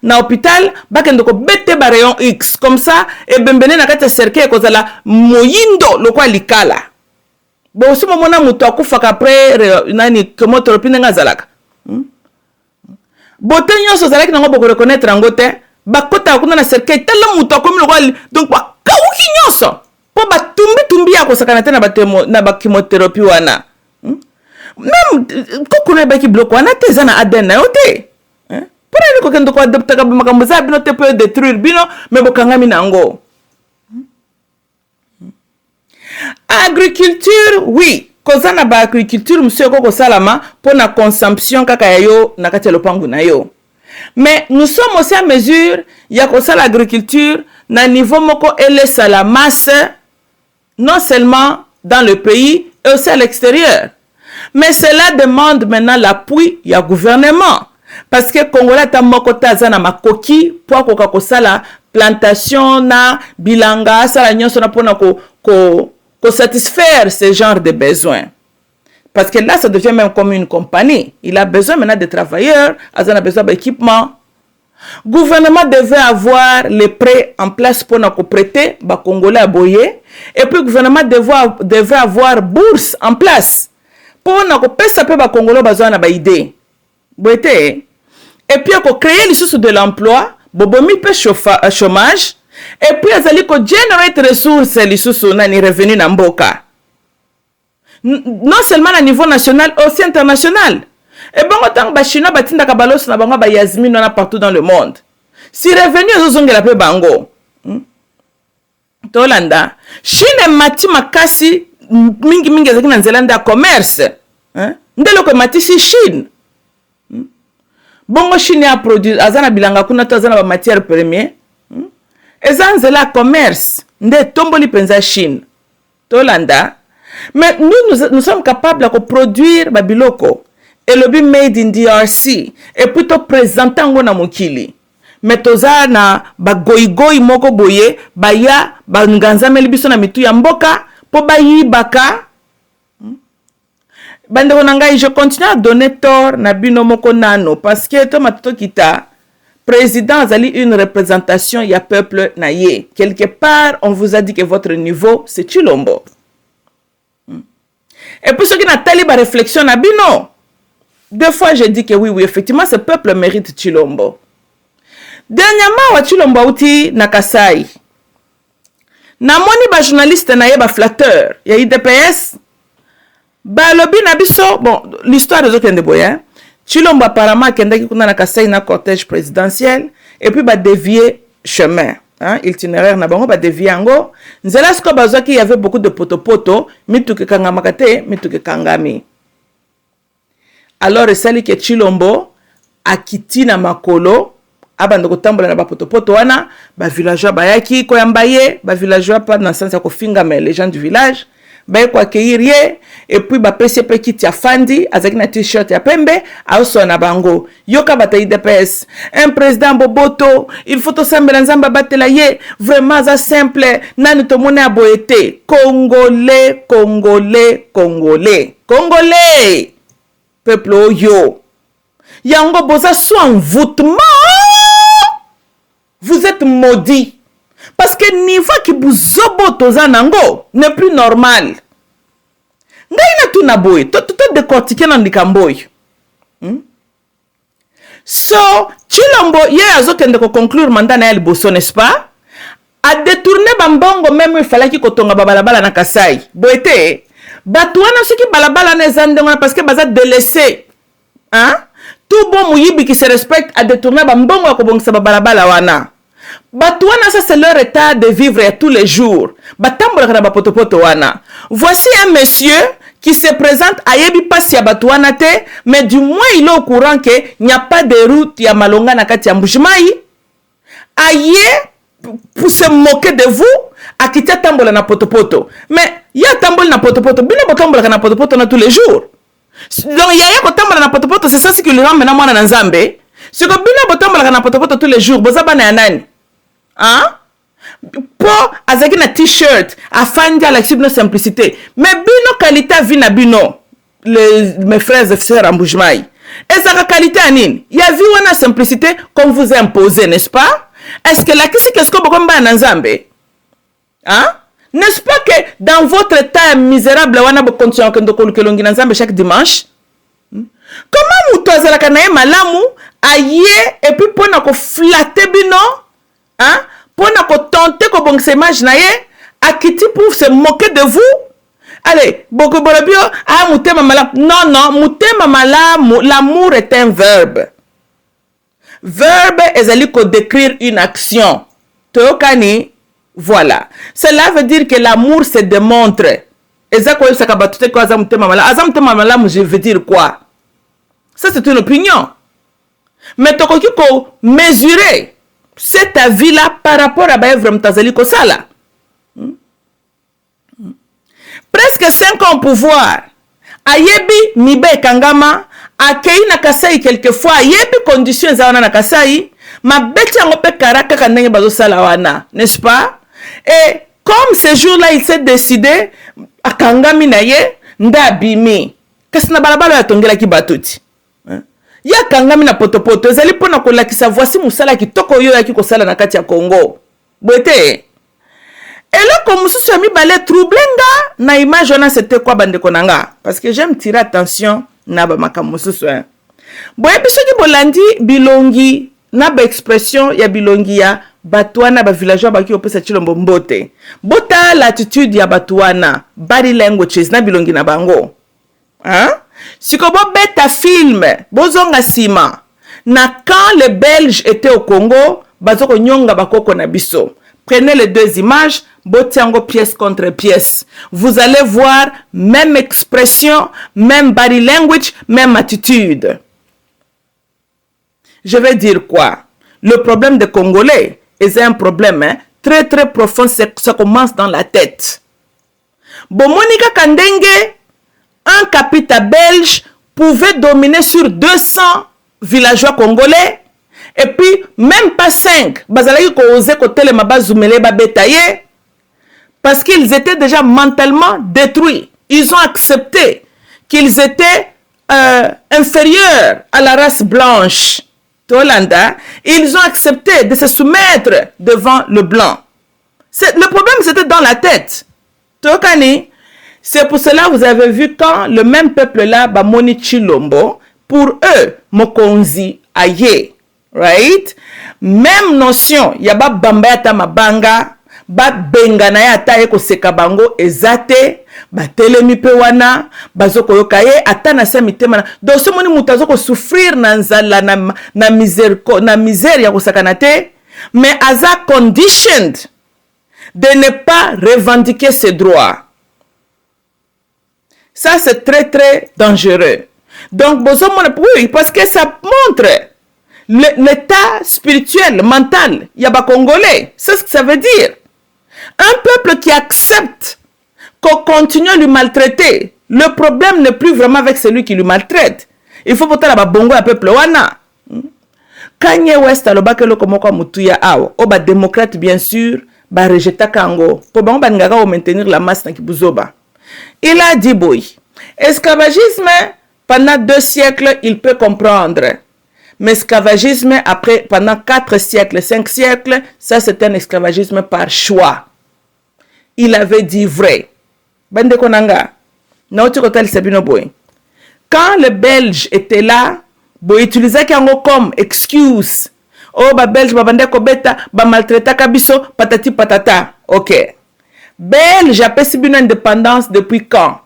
na hôpital, bakendo ko bete ba rayon X. Comme ça, et bembene na kati cercle ko zala moyindo lokwa likala. Bon, si momona muto akufaka après nani chemotherapie nga zalaka. Bote nyonso zalaki nango boko reconnaître angote, bakota kuna na cercle tala muto akomi lokwa donc ba kauki nyonso. Po ba tumbi ya ko sakana te na ba chemotherapie wana. Même quand on qui bloque, on a tes ans à ADN, pour aller quand on adopte comme makamboza, bino te peut détruire bino, mais bokanga minango. Agriculture, oui, cause na ba agriculture, monsieur koko salama pour la consommation kaka yo na kati lopangu na yo. Mais nous sommes aussi à mesure, ya ko sala agriculture na niveau moko ele sala masse, non seulement dans le pays, et aussi à l'extérieur. Mais cela demande maintenant l'appui du gouvernement. Parce que Congolais ta mokota zana makoki pour ko sala plantation na bilanga sala nyonso na pona ko satisfaire ce genre de besoins. Parce que là ça devient même comme une compagnie. Il a besoin maintenant de travailleurs, azana besoin d'équipement. Gouvernement devait avoir les prêts en place pour nous prêter ba Congolais à boyer et puis le gouvernement devait avoir bourse en place. Pour nous pesa pe ba Congolais bazwa na ba idée. Boité. Et puis ko créer les sources de l'emploi, bobomi pe chômage et puis azali ko generate ressources les sources na ni revenu na mboka. Non seulement à niveau national, aussi international. Et bon autant ba chinois batinda ka balos na bango ba yasmine na partout dans le monde. Si revenu ozongela pe bango. Tolanda, Chine mati makasi mingi ezaki na nzela nda commerce. Ndelo ko mati si Chine. Bongo Chine a produit azana bilanga kuna to azana ba matière première. Eza nzela commerce nde tomboli penza Chine. Tolanda. Mais nous sommes capables de produire ba biloko. Et le made in DRC et plutôt présentant ngona mokili. Mais toza na ba goigoi moko boye baya ba nganza melibiso na mitu ya mboka po bayi baka. Bande ngai je continue à donner tort na bino moko nano parce que to matoto kita président azali une représentation ya peuple na ye. Quelque part on vous a dit que votre niveau c'est Chilombo. Et puis ce qui n'a tali ba réflexion na bino. Deux fois, j'ai dit que oui, effectivement, ce peuple mérite Chilombo. Dernièrement, wa Chilombo outi na Kasai. Na moni ba journaliste na ye ba flatteur. Ya IDPS. Ba lobi na biso, bon, l'histoire de Zokende Boya. Chilombo apparemment kendaki kuna na Kasai na cortège présidentiel. Et puis ba dévier chemin. Itinéraire na bango ba dévier ango. Nzela sko bazwaki il y avait beaucoup de poto-poto. Mituke kangamakate, mituke kangami. Alors, c'est que Chilombo a quitté na makolo, abando kotambola na bapotopoto wana, ba villageois bayaki koyambaye, ba villageois pas dans le sens ko finga mais les gens du village, ba ko accueillir et puis ba PCP kiti afandi, azaki na t-shirt ya pembe, aoso na bango. Yoka bata IDPS, un président boboto, il faut to sambela nzamba batela ye, vraiment ça simple, nani to mona boete, Congolais, Congolais, Congolais. Congolais. Peuple yo. Yango boza soit envoûtement. Vous êtes maudits. Parce que niveau qui vous zobotoza nango n'est plus normal. Ngaina tu na boy. To décortiquer nan dikamboy. So, Chilombo, ye azokende ko conclure mandat na liboso, n'est-ce pas? A détourner bambongo même il fallait qu'il kotonga babalabala na Kasai. Boete. Batouana ceux qui balabala nezandengona parce que baza délaissé. Tout bon mouyibi qui se respecte a détourné bambongo ya kobongisa balabala wana. Batouana ça c'est leur état de vivre tous les jours. Batambola kana bapotopoto wana. Voici un monsieur qui se présente à Yebi Passi Abatuanate, mais du moins il est au courant qu'il n'y a pas de route, il y a Malonga Nakati Mbujimaï. Aïe, pour se moquer de vous, à quitter Tambola na Potopoto. Mais il y a Tambola na Potopoto, bien que Tambola na Potopoto tous les jours. Donc il y a Tambola na Potopoto, c'est ça ce qui lui rend maintenant moi dans Zambé. C'est que bien que Tambola na Potopoto tous les jours, Bozaba na Yanani. Hein? Pour azaki na t-shirt afandi à la simplicité mais bino qualité vina bino mes frères et sœurs en Mbujimaï et ça qualité anine il y a vu une simplicité qu'on vous a imposé n'est-ce pas est-ce que là qu'est-ce que beaucoup ba na Nzambe hein n'est-ce pas que dans votre temps misérable wana bo continuer que ndoko kelongi na Nzambe chaque dimanche comment mutozela kana malamu aye et puis pona ko flatter bino hein pour ne tenter que bon image naie à qui pour se moquer de vous allez beaucoup bolobio ah mutema malam non mutema malam l'amour est un verbe est ali ko décrire une action tokani voilà cela veut dire que l'amour se démontre ezako sakabatu ko azam mutema malam je veux dire quoi ça c'est une opinion mais tokoki ko mesurer cet avis-là par rapport à Baevre Mtazali Kosala. Presque 5 ans au pouvoir. Ayebi Mibe Kangama, Akei Nakasai quelquefois, Ayebi conditions à Nakasai, ma bête en opé Karaka Kanenge Bazo Salawana, n'est-ce pas? Et comme ce jour-là, il s'est décidé, à Kangami Naye, Ndabimi. Qu'est-ce que Nabalabala a tongé la Kibatuti? Ya kangami na potopoto ezali pona kolakisa voici musala kitoko yo yaki kosala na kati ya Congo boete eloko mususu ya mibale troublenga na image wana c'était quoi bandeko nanga parce que j'aime tirer attention na ba makambo mususu boye bisoki bolandi bilongi na ba expression ya bilongi ya Batuana ba villageois baki opesa chilombo mbote bota l'attitude ya Batuana body languages na bilongi na bango hein. Si vous beta film, bozonga sima. Na quand les Belges étaient au Congo, bazoko nyonga bakoko na biso. Prenez les deux images, botiango pièce contre pièce. Vous allez voir même expression, même body language, même attitude. Je vais dire quoi? Le problème des Congolais est un problème très très profond, ça commence dans la tête. Bomonika Kandenge, un capital belge pouvait dominer sur 200 villageois congolais et puis même pas 5 bazalaki ko oser ko telema bazumele ba betaye parce qu'ils étaient déjà mentalement détruits. Ils ont accepté qu'ils étaient inférieurs à la race blanche. Tolanda, ils ont accepté de se soumettre devant le blanc. Le problème c'était dans la tête. Tokani. C'est pour cela que vous avez vu quand le même peuple-là, Bamoni Chilombo, pour eux, Mokonzi Aye, right? Même notion, yaba bambaya mabanga, ba bengana ya ta eko sekabango ezate, ba telemi pe wana, bazoko yokaye, ata na se mitema. Donc ce moni mutazo ko souffrir na nzala na misère ya ko sakanate, mais aza conditioned de ne pas revendiquer ses droits. Ça, c'est très, très dangereux. Donc, oui, parce que ça montre l'état spirituel, mental, yaba congolais. C'est ce que ça veut dire. Un peuple qui accepte qu'on continue à lui maltraiter, le problème n'est plus vraiment avec celui qui lui maltraite. Il faut porter la bongo à peuple wana. Kanye West alobake lo komoko mutuya awo. Oba démocrate, bien sûr, ba rejeta kango. Pour ba ngaka o maintenir la masse na kibuzoba. Il a dit, boy, esclavagisme, pendant 2 siècles, il peut comprendre. Mais esclavagisme, après, pendant 4 siècles, 5 siècles, ça c'est un esclavagisme par choix. Il avait dit vrai. Bande konanga, naoti kotal sabino boy. Quand les Belges étaient là, bo utilisaient kango comme excuse. Oh, ba Belge, ba bande ko beta, ba maltraita kabiso, patati patata. Ok. Belge a payé une indépendance depuis quand?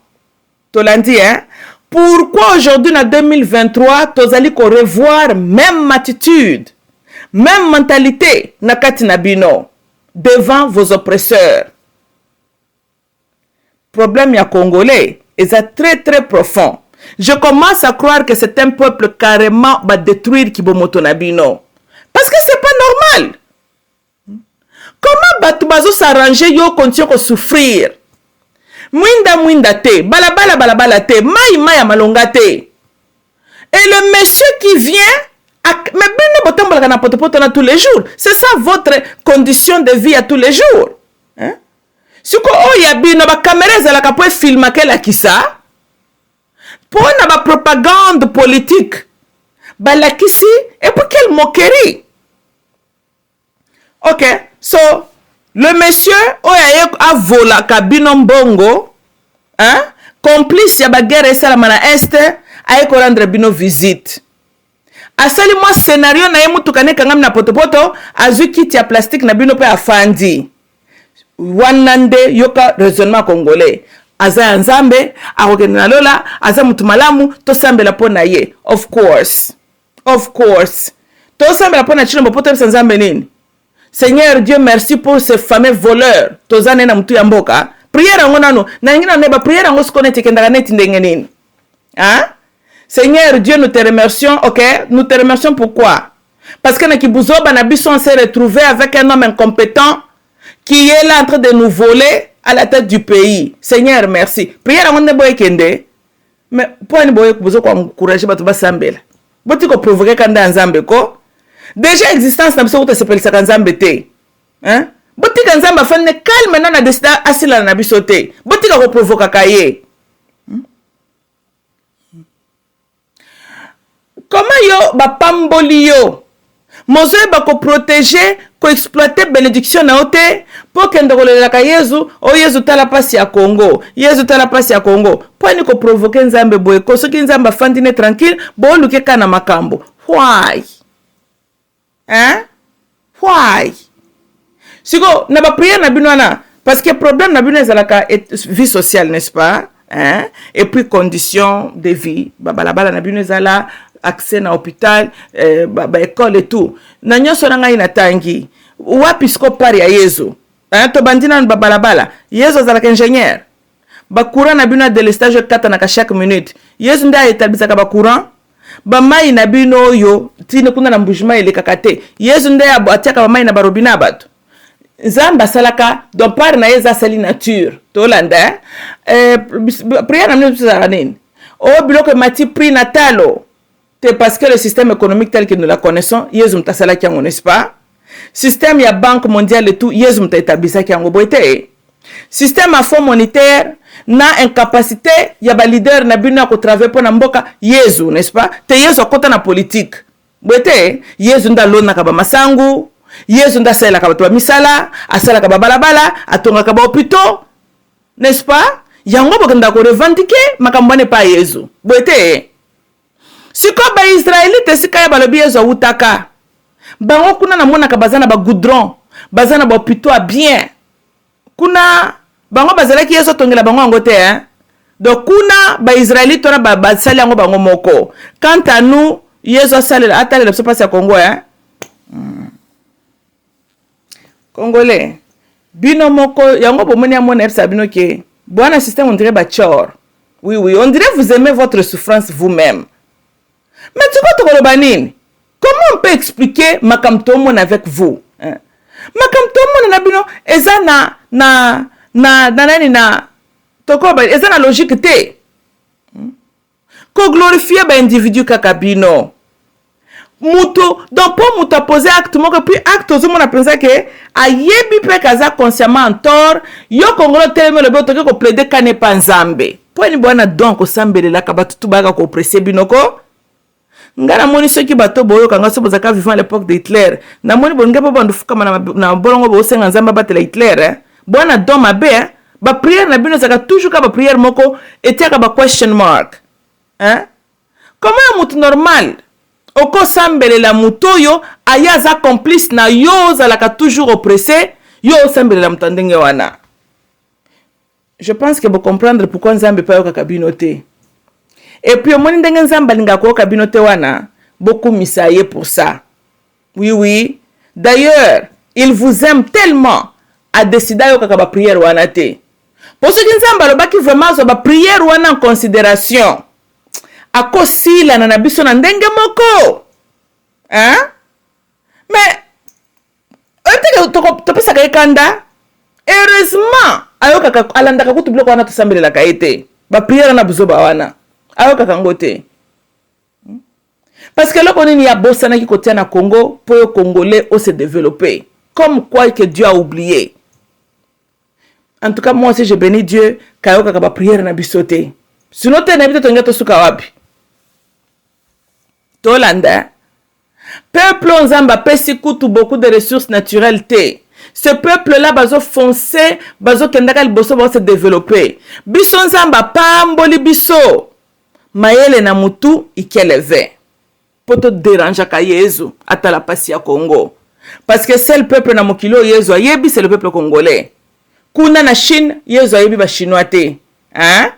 Tolandi, hein? Pourquoi aujourd'hui, en 2023, tozali ko revoir même attitude, même mentalité, nakati nabino, devant vos oppresseurs? Problème ya Congolais, c'est très très profond. Je commence à croire que c'est un peuple carrément va détruire Kibomoto Nabino. Parce que c'est pas normal. Comment Batubazo s'arranger yo continue à souffrir? Mwinda te, balabala te, maya malonga te. Et le monsieur qui vient, mais bien botambola na potopoto na tous les jours. C'est ça votre condition de vie à tous les jours. Hein? Si ko oya bino ba caméra za la kapoe filma kela kisa. Pour la propagande politique, balakisi et pour quelle moquerie. Ok, so le monsieur a volé kabino mbongo, hein, complice ya baguerre et salamana est, a ko rendre bino visite. Asali moi scénario na yemu tukane kangam na potopoto, azu kiti ya plastique na bino pe afandi. Wanande yoka raisonnement congolais. Aza nzambe, akokende na lola, aza mutu malamu, tosambela pona ye. Of course. Tosambela pona chino mbopoto bisa nzambe nini? Seigneur Dieu, merci pour ces fameux voleurs. Tozane na mutu ya mboka. Prière yango nano, na ngina neba prière yango sikone tekendaka neti ndenge nini? Hein? Seigneur Dieu, nous te remercions, ok? Nous te remercions pourquoi? Parce que na Kibuzoba na biso on s'est retrouvé avec un homme incompétent qui est là en train de nous voler à la tête du pays. Seigneur, merci. Prière à mon boy kende. Mais pour une boy kubuzo kwa encourager batu basambela. Boti ko provoquer kanda nzambe ko. Déjà existence na biso ko s'appelle ça nzambe te. Hein? Boti ka nzambe fa ne calme na destin asila na biso te. Boti ko provoquer kaye. Comment yo ba pamboli yo? Mozoe ba ko protéger, ko exploiter bénédiction na ote pour que ndokolola ka Yesu, o Yesu tala pasi ya Congo. Yesu tala pasi ya Congo. Pour ni ko provoquer nzambe boye ko soki nzamba fandine tranquille, bo luke kana makambo. Why? Hein? Why? Siko na ba prière na binwana parce que problème na binwana zalaka vie sociale, n'est-ce pas? Hein? Et puis conditions de vie. Balabala na binwana zala accès na hôpital, école et tout. Na nyonso na ngai na tangi. Wapi siko pari ya Yesu? Hein, to bandina na balabala. Yesu azalaka ingénieur. Ba courant na bino de l'estage 4 na chaque minute. Yesu nda etabisaka ba courant. Ba mai na bino yo tine kuna na mbujima ile kakate. Yesu nda atiaka ba mai na barobina bato. Nzamba salaka donc par na yeza sali nature. To landa prière na mino tsara nini? O biloko mati prix natalo. C'est parce que le système économique tel que nous la connaissons, Yezum tasala kiango, n'est-ce pas? Système ya banque mondiale et tout, Yezum ta établissa kiango boite. Système à fonds monétaire, na incapacité, ya ba leader na bino ko travailler pour na mboka, Yezu, n'est-ce pas? Te Yezu kota na politique. Boite, Yezu nda lona ka ba masangu, Yezu nda sala ka ba misala, asala ka ba balabala, atonga ka ba hôpitaux, n'est-ce pas? Yango bokenda ko revendiquer, makambo ne pas Yezu. Boite. Siko ba Israélite sika ya balobi ezo utaka. Bango kuna na mona ka bazana ba goudron, bazana ba hôpitaux bien. Kuna bango bazala ki ezo tongela bango ngote hein. Donc kuna ba Israélite na ba sali yango bango moko. Quant à nous, yezo sali atale le passe à Congo hein. Congolais. Bino moko yango bomoni ya mona epsa bino ke. Bwana système on dirait ba chor. Oui, on dirait vous aimez votre souffrance vous-même. Mais tu vois, comment on peut expliquer Makamtomon avec vous? Hein? Makamtomon na bino eza na logique te. Ko glorifier ba individu kakabino. Muto donc pour muto poser acte moko puis acte ozo mona pensa que ayebi pe kaza consciemment en tort yo kongolo teleme le boto ko plaider kane panzambe. Pour ni bwana donc osambela ka batutu baka ko oppresser binoko. Ngana moni ceux qui bato boyo kanga so bozaka vivant à l'époque de Hitler. Na moni bonga pa bandu fuka na bolongo bo senga nzamba batela Hitler hein. Bona don mabe hein. Ba prière na bino zaka toujours ka ba prière moko etiaka ba question mark. Hein? Comment mutu normal oko sambele la mutoyo aya za complice na yo zalaka toujours oppressé yo sambele la mutandenge wana. Je pense que vous comprendre pourquoi nzambe pa yo kakabinote. Et puis, au moment où nzamba linga ko kabinote wana, beaucoup misaillé pour ça. Oui. D'ailleurs, il vous aime tellement à décider yo kakaba prière wana te. Pour ce qui nzambe alobaki vraiment zo ba prière wana en considération. Akosila na biso na ndenge moko. Hein? Mais topesaka ekanda. Heureusement, ayokaka alandaka kutu biloko wana tosambelelaka ye te. Ba prière na biso ba wana. Ayokaka ngo te. Parce que là, on y a bossana qui côté na Congo pour les Congolais se développer. Comme quoi que Dieu a oublié. En tout cas, moi aussi, je bénis Dieu. Kayoka kaba prière na bisote. Sinon, tu n'as pas de temps suka wapi. Tolanda. Peuple Nzamba pesi kutu beaucoup de ressources naturelles te. Ce peuple-là, bazo foncé, bazo kendaka liboso va se développer. Biso Nzamba pamboli biso. Mayele na mutu ikeleve. Pour te déranger à Yezu, à la passi à Congo. Parce que c'est le peuple na mokilo Yezu, yebi c'est le peuple congolais. Kuna na Chine, Yezu yebi ba chinois te. Hein?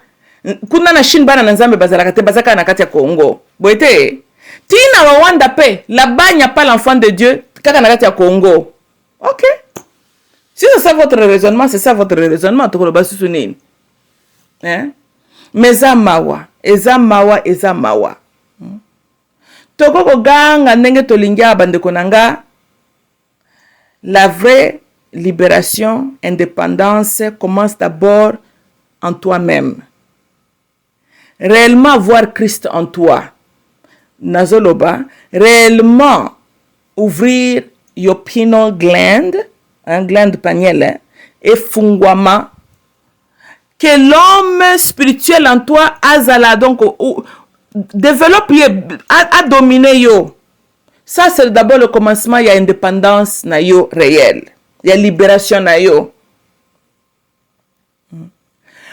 Kuna na Chine bana nzambe bazalaka te bazaka na kati ya Congo. Boete. Tina wa Rwanda pe, là-bas il n'y a pas l'enfant de Dieu, kaka na kati ya Congo. OK. Si c'est ça votre raisonnement, c'est ça votre raisonnement, to ko ba susunini. Hein? Meza mawa, eza mawa. Toko ganga ndenge tolingia bandeko nanga. La vraie libération, indépendance commence d'abord en toi-même. Réellement voir Christ en toi. Nazoloba, réellement ouvrir your pineal gland, glande panielle, et fungwama, que l'homme spirituel en toi azala donc développe à dominer yo. Ça c'est d'abord le commencement, il y a indépendance na yo réelle. Il y a libération na yo.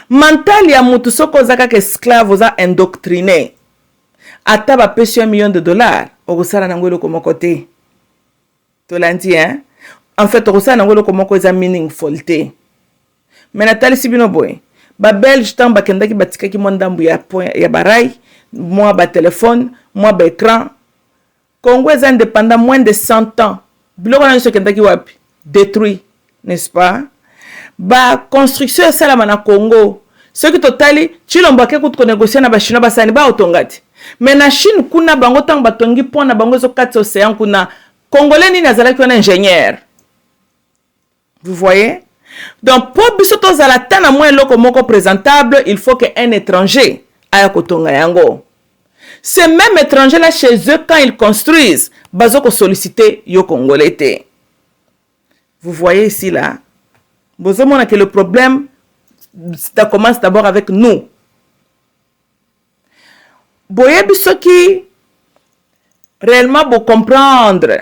Mental ya mutu soko zaka ke esclave oza endoctriné. Ata ba pesi $1 million okosala nango eloko moko te. Tolandi hein? En fait okosala nango eloko moko eza meaningful te. Mais natalisi bino boy. Ba belge tan bakendaki batikaki mwa ndambu ya barai. Moi, ba téléphone, moi, ba écran. Congo est indépendant moins de 100 ans. Biloko na nso kendaki wapi? Détruit, n'est-ce pas? Ba construction ça la na Congo. Ce qui totali, chilomba ke kutu négocier na ba chinois ba sani ba otongati. Mais na Chine kuna bango tang batongi pona bango zo kati océan kuna Congolais ni nazalaki wana ingénieur. Vous voyez? Donc pour biso to zala tana moins loko moko présentable, il faut que un étranger aya kotonga yango. Ces mêmes étrangers là chez eux quand ils construisent, bazoko solliciter yo Congolais te. Vous voyez ici là, vous avez que le problème ça commence d'abord avec nous. Boye biso qui réellement pour comprendre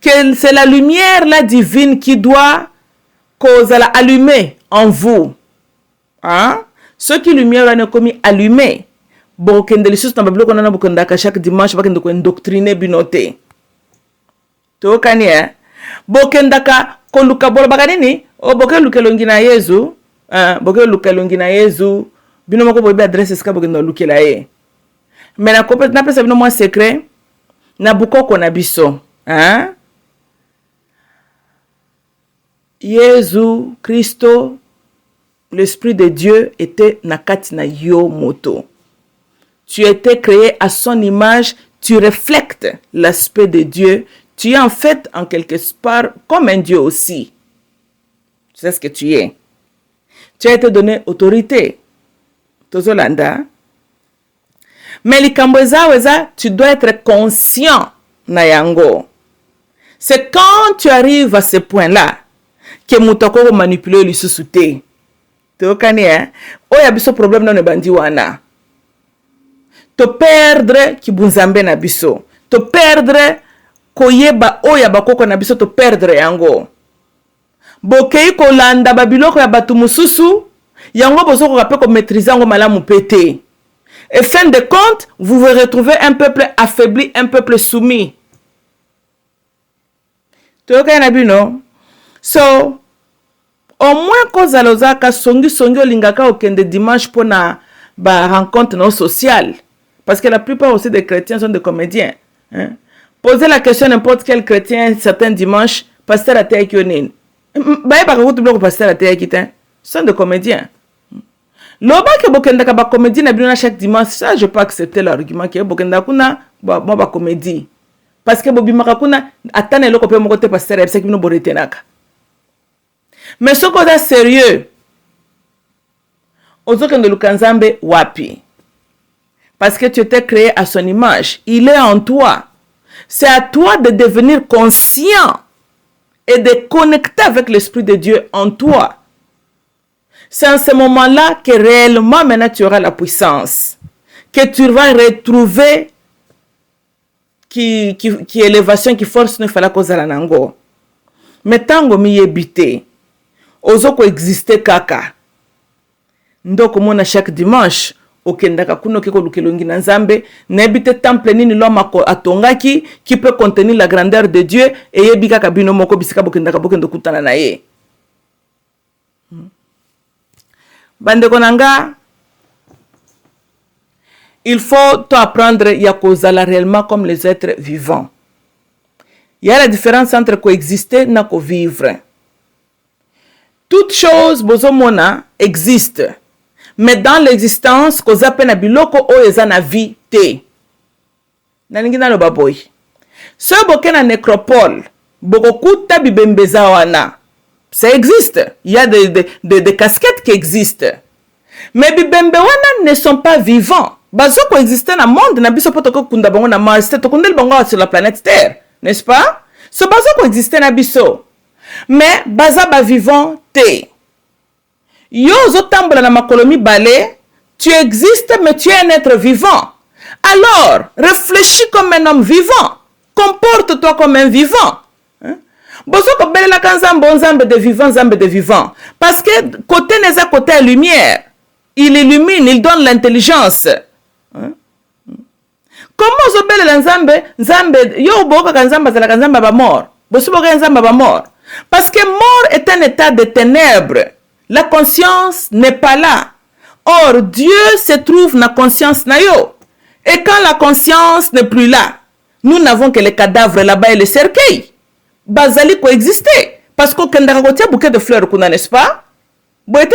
que c'est la lumière la divine qui doit cause la allumer en vous. Hein? Ce qui lumière est comme allumé. Bon, kende les choses dans Bible qu'on a beaucoup d'aka chaque dimanche, bakende ko indoctriner binote. To kani eh? Bon kendaka ko luka bol bakanini, o boke luka longi na Yesu, boke luka longi na Yesu, bino mako bobe adresse ska boke no luka la ye. Mais na kopet na pesa bino mo secret na bukoko na biso, hein? Jésus Christo, l'Esprit de Dieu était nakati na yo moto. Tu étais créé à son image, tu reflètes l'aspect de Dieu. Tu es en fait, en quelque part, comme un Dieu aussi. Tu sais ce que tu es. Tu as été donné autorité. Tozolanda. Mais tu dois être conscient, Nayango. C'est quand tu arrives à ce point-là que Moutako va manipuler le sous-souté. Tu connais, oh, il y a ce problème dans le bandiwana. Te perdre ki bunzambe na biso. Te perdre koyeba oya bakoko na biso te perdre yango. Bokei kolanda babiloko ya batu mususu, yango bozoko kape ko maîtriser yango malamu pété. Et fin de compte, vous vous retrouvez un peuple affaibli, un peuple soumis. Toka na bino. So, au moins koza lozaka songi olingaka okende dimanche pona ba rencontre no sociale. Parce que la plupart aussi des chrétiens sont des comédiens. Hein? Posez la question à n'importe quel chrétien, certains dimanches, pasteur à terre qui est pasteur à terre qui sont des comédiens. Loba ke bokendaka ba comédie na bino na chaque dimanche, ça je peux accepter l'argument que bokenda kuna ba comédie. Parce que bobimaka kuna atana eloko pe moko te pasteur ebse bino boretenaka. Mais ce qu'on est sérieux, ozokende lukanzambe wapi? Parce que tu étais créé à son image, il est en toi. C'est à toi de devenir conscient et de connecter avec l'Esprit de Dieu en toi. C'est en ce moment-là que réellement maintenant tu auras la puissance, que tu vas retrouver qui élévation, qui force ne fala kozala nango. Mais tango mi yebite, ozoko exister kaka. Ndoko mona chaque dimanche, okendaka kuno keko lukelongi na Nzambe, nebite temple nini loma atongaki, qui peut contenir la grandeur de Dieu, et yebika kabino moko bisika bokendaka bokendo kutana na ye. Bande konanga, il faut apprendre ya kozala réellement comme les êtres vivants. Il y a la différence entre coexister na co-vivre. Toute chose bozomona existe. Mais dans l'existence, koza pena biloko o eza na vie te. Naningi na lo baboy. So boke na nécropole, bokokuta bibembeza wana. Ça existe. Il y a des casquettes qui existent. Mais bibembe wana ne sont pas vivants. Bazo ko exister na monde na biso poto ko kunda bango na Mars, to kundel bango sur la planète Terre, n'est-ce pas? So bazo ko exister na biso. Mais baza ba vivant te. Yo zo tambola na makolomi balé, tu existes mais tu es un être vivant. Alors, réfléchis comme un homme vivant. Comporte-toi comme un vivant. Bozo ko belela kanzambo nzambe de vivant. Parce que côté neza côté lumière, il illumine, il donne l'intelligence. Comment zo belela nzambe yo boka kanzamba zala kanzamba ba mort. Boso boka nzamba ba mort. Parce que mort est un état de ténèbres. La conscience n'est pas là. Or, Dieu se trouve dans la conscience na yo. Et quand la conscience n'est plus là, nous n'avons que les cadavres là-bas et les cercueils. Bazali coexister. Parce qu'au Kendaragotia, bouquet de fleurs, n'est-ce pas? Mais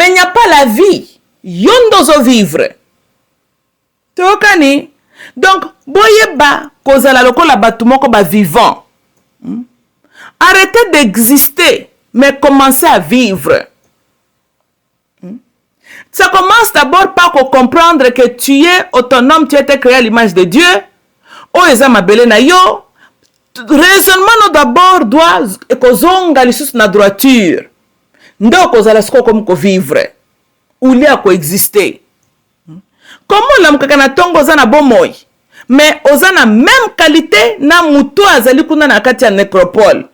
il n'y a pas la vie. Yondozo vivre. Tokani. Donc, boyeba, kozala loko la batumoko ba vivant. Arrêtez d'exister, mais commencez à vivre. Ça commence d'abord par comprendre que tu es autonome, tu as été créé à l'image de Dieu. Oeza mabele na yo. Raisonnement d'abord doit kozonga lisusu na droiture. Ndo kozala siko comme ko vivre. Ou li a coexister. Comment l'amkaka na tongo oza na bomoy. Mais oza na même qualité na mutu azali kuna na kati ya nécropole.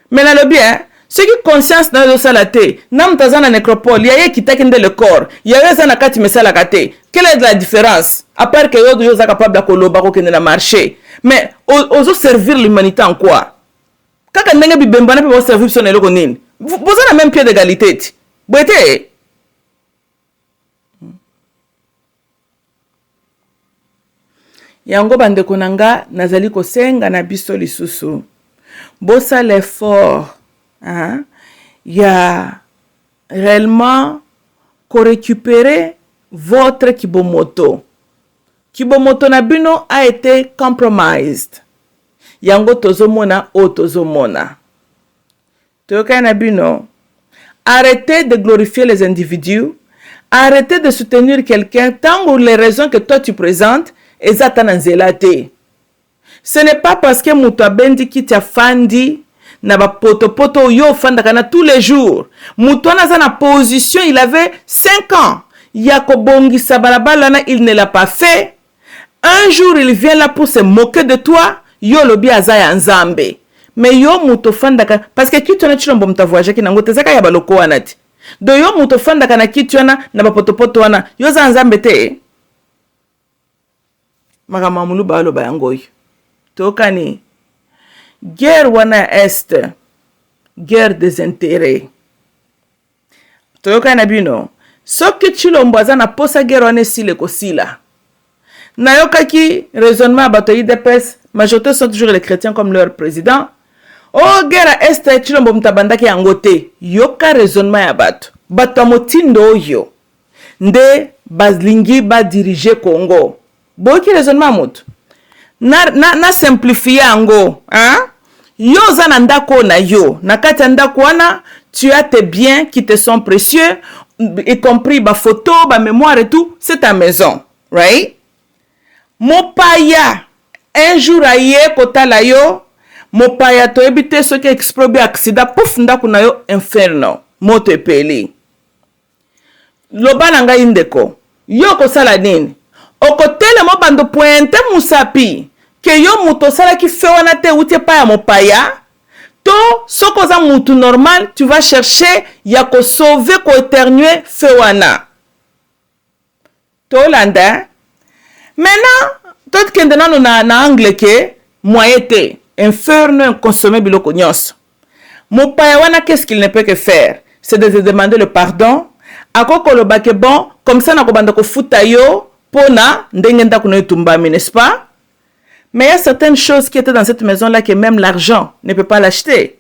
Mais na le bien, ce qui conscience na yo salate, na mtaza na nécropole, ya ye kitaki nde le corps, ya ye za na kati mesala kate. Quelle est la différence? À part que yo za capable de koloba ko kende na marché. Mais ozo servir l'humanité en quoi? Kaka ndenge bibemba na pe servir son eloko nini? Vous avez le même pied d'égalité. Boete. Yango bande konanga nazali kosenga na biso lisusu. Bosa l'effort. Hein? Ya réellement ko récupérer votre kibomoto. Kibomoto na bino a été compromised. Yango tozomona o tozomona. Toyoka na bino. Arrêtez de glorifier les individus. Arrêtez de soutenir quelqu'un tant que les raisons que toi tu présentes exactement. Ce n'est pas parce que mutu abendi ki tia fandi na ba poto yo fanda kana tous les jours. Mutu anaza na position, il avait 5 ans. Yakobongi sabalabala na il ne l'a pas fait. Un jour il vient là pour se moquer de toi. Yo lobi azaya nzambe. Mais yo mutu fanda kana parce que kitu na chilombo mtavoyaje kinango tezaka ya baloko wanati. Do yo mutu fanda kana kitu na ba poto wana. Yo za nzambe te. Makamamulu ba loba yango. Tokani. Guerre wana est. Guerre des intérêts. Toyoka na bino. Soki chilombo aza na posa guerre wana sile kosila. Nayoka ki raisonnement bato IDPS, majorité sont toujours les chrétiens comme leur président. Oh guerre est chilombo mtabandaki yango te. Yoka raisonnement ya bato. Bato motindo yo. nde balingi ba diriger Congo. Boki raisonnement mutu. Na simplifier yango, hein? Yo za na ndako na yo, na kati ya ndako wana, tu as tes biens qui te sont précieux, y compris ba photo, ba mémoire et tout, c'est ta maison, right? Mopaya, un jour aye kotala yo, mopaya to ebite ce qui explose accident, pouf ndako na yo inferno, moto epeli. Loba nanga indeko, yo kosala nini? Okotele mo bando pointe musapi, ke yo muto sala ki fe wana te utie pa ya mopaya, to soko za mutu normal, tu vas chercher ya ko sauver, ko éternuer fe wana. To landa. Maintenant, tot kende nano na angle ke, moyete, inferno, consommer biloko nyos. Mopaya wana, qu'est-ce qu'il ne peut que faire? C'est de te demander le pardon. Ako koloba ke bon, comme ça na ko banda ko futa yo, pona, ndenge nda kuno tumbami, n'est-ce pas? Mais il y a certaines choses qui étaient dans cette maison-là que même l'argent ne peut pas l'acheter.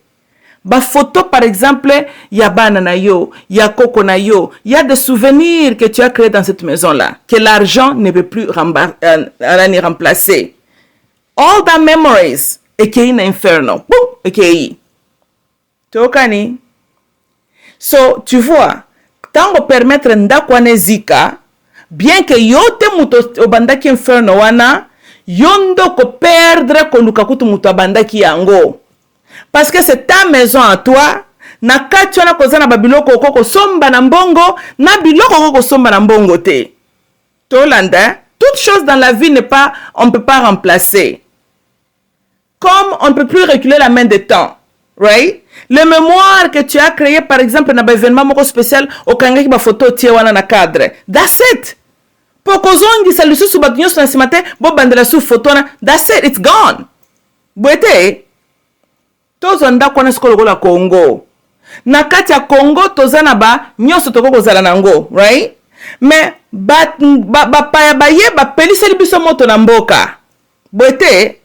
Ba photo, par exemple, il y a banana yo, il y a coco na yo, il y a des souvenirs que tu as créés dans cette maison-là, que l'argent ne peut plus remplacer. All the memories, et qu'il y a un inferno. Boum, et qu'il y a. Tu vois, so, tu vois, tant qu'on permettre ndakwane zika, bien que yo te muto obandaki inferno wana, yondo ko perdre ko lukakutu muto abandaki yango. Parce que c'est ta maison à toi, na kati wana kozana babiloko koko somba na mbongo, na biloko koko somba na mbongo te. Tolanda, toute chose dans la vie on ne peut pas remplacer. Comme on ne peut plus reculer la main des temps, right? Le mémoire que tu as créé, par exemple, dans un événement moko spécial, au kangaki ba photo tie wana na cadre. That's it. Pokozongi sa lusu subatunyo na simate, bo bandela su photo na, that's it, it's gone. Bwete, tozo ndako na skolo la Congo. Na kati ya Congo, tozana ba, nyoso toko kozala nango, right? Mais, ba paya ba ye, ba pelise libiso moto na mboka. Bwete,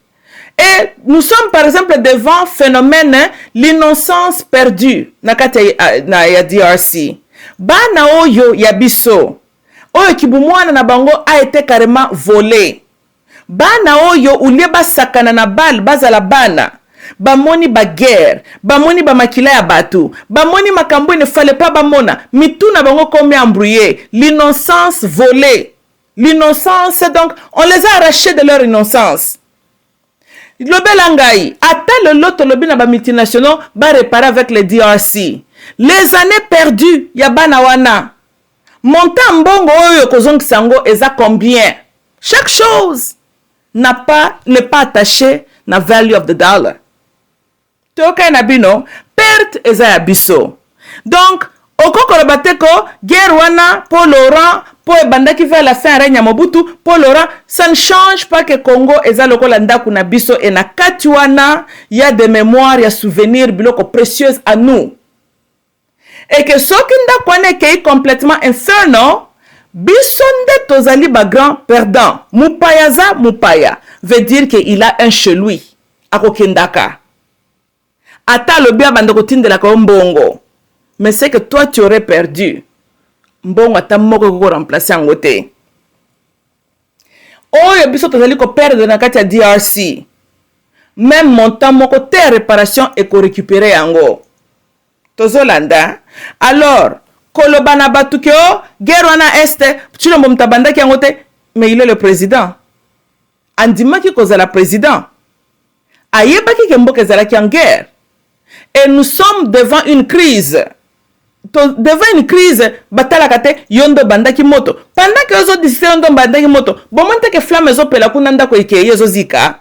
et nous sommes par exemple devant phénomène l'innocence perdue na kati ya DRC. Bana oyo ya biso. Oyo kibumwana na bango a été carrément volé. Bana oyo ulie basakana na bal bazala bana. Bamoni ba guerre, bamoni ba makila ya batu, bamoni makambo ne fallait pas bamona. Mituna bango comme embrouillé, l'innocence volée. L'innocence donc on les a arrachés de leur innocence. Lobelangai, ata le loto lobi na ba multinationaux ba réparer avec les DRC. Les années perdues ya bana wana. Montant mbongo oyo kozong sango eza combien? Chaque chose n'est pas attaché na value of the dollar. Toka na bino, perte eza ya biso. Donc, okoko robateko, guerre wana, Paul Laurent, po ebandaki vers la fin règne Mobutu, Paul Laurent, ça ne change pas que Congo eza lokola ndaku na biso et na kati wana, y a des mémoires, y a souvenirs biloko précieuses à nous. Et que ce qui ndaku est complètement inferno, bisonde tozali ba grand perdant. Mupayaza mupaya veut dire qu'il a un chez lui. Akokendaka. Ata le bien bandako tindela ko mbongo. Mais c'est que toi tu aurais perdu. Mbongo ata moko ko remplacer ngote. Oyo biso tozali ko perdre na kati ya DRC. Même montant moko te réparation et ko récupérer yango. Tozolanda. Alors, kolobana batukeo, guerre wana este, chilombo mtabandaki yango te, mais il est le président. Andimaki kozala président. Ayebaki kemboke zalaki en guerre. Et nous sommes devant une crise. Devant une crise, batala kate yondo bandaki moto. Pendant que yozo disite yondo bandaki moto, bomonte ke flamme zo pela kunanda ko ike yozo zika.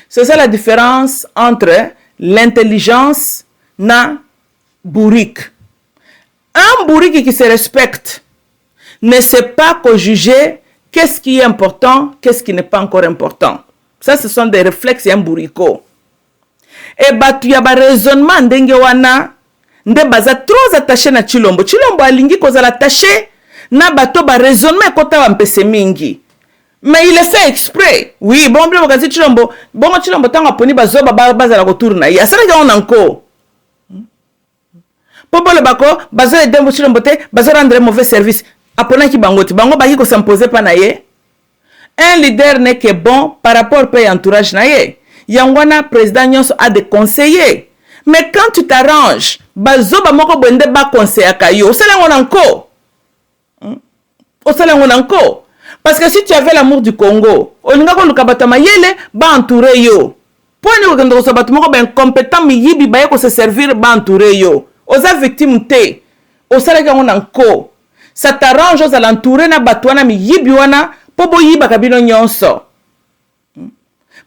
C'est ça la différence entre l'intelligence na bourrique. Un bourrique qui se respecte ne sait pas quoi juger qu'est-ce qui est important, qu'est-ce qui n'est pas encore important. Ça, ce sont des réflexes et un bourrico. Et batu ya ba raisonnement ndenge wana nde baza trop attaché na Chilombo. Chilombo alingi kozala attaché na bato ba raisonnement kota wa mpese mingi. Mais il est fait exprès. Oui, bon, bon, kasi Chilombo, bon, Chilombo tanga poni bazoba bazala ko tourna. Ya sala ka onanko. Popo le bako, bazo aider mo chilombo te, bazo rendre mauvais service. Apona ki bango ti, bango baki ko s'imposer pa na ye. Un leader n'est que bon par rapport au entourage na ye. Yangwana président nyonso a des conseillers. Mais quand tu t'arranges, bazo ba moko bende ba conseiller akayo, osalengo nanko. Osalengo nanko. Parce que si tu avais l'amour du Congo, olinga ko lukabata mayele ba entourer yo. Poni ko kendo so batu moko ben compétent mi yibi ba ko se servir ba entourer yo. Oza victime te. Osalengo nanko. Ça t'arrange aux l'entourer na batwana mi yibi wana pobo yiba kabino nyonso.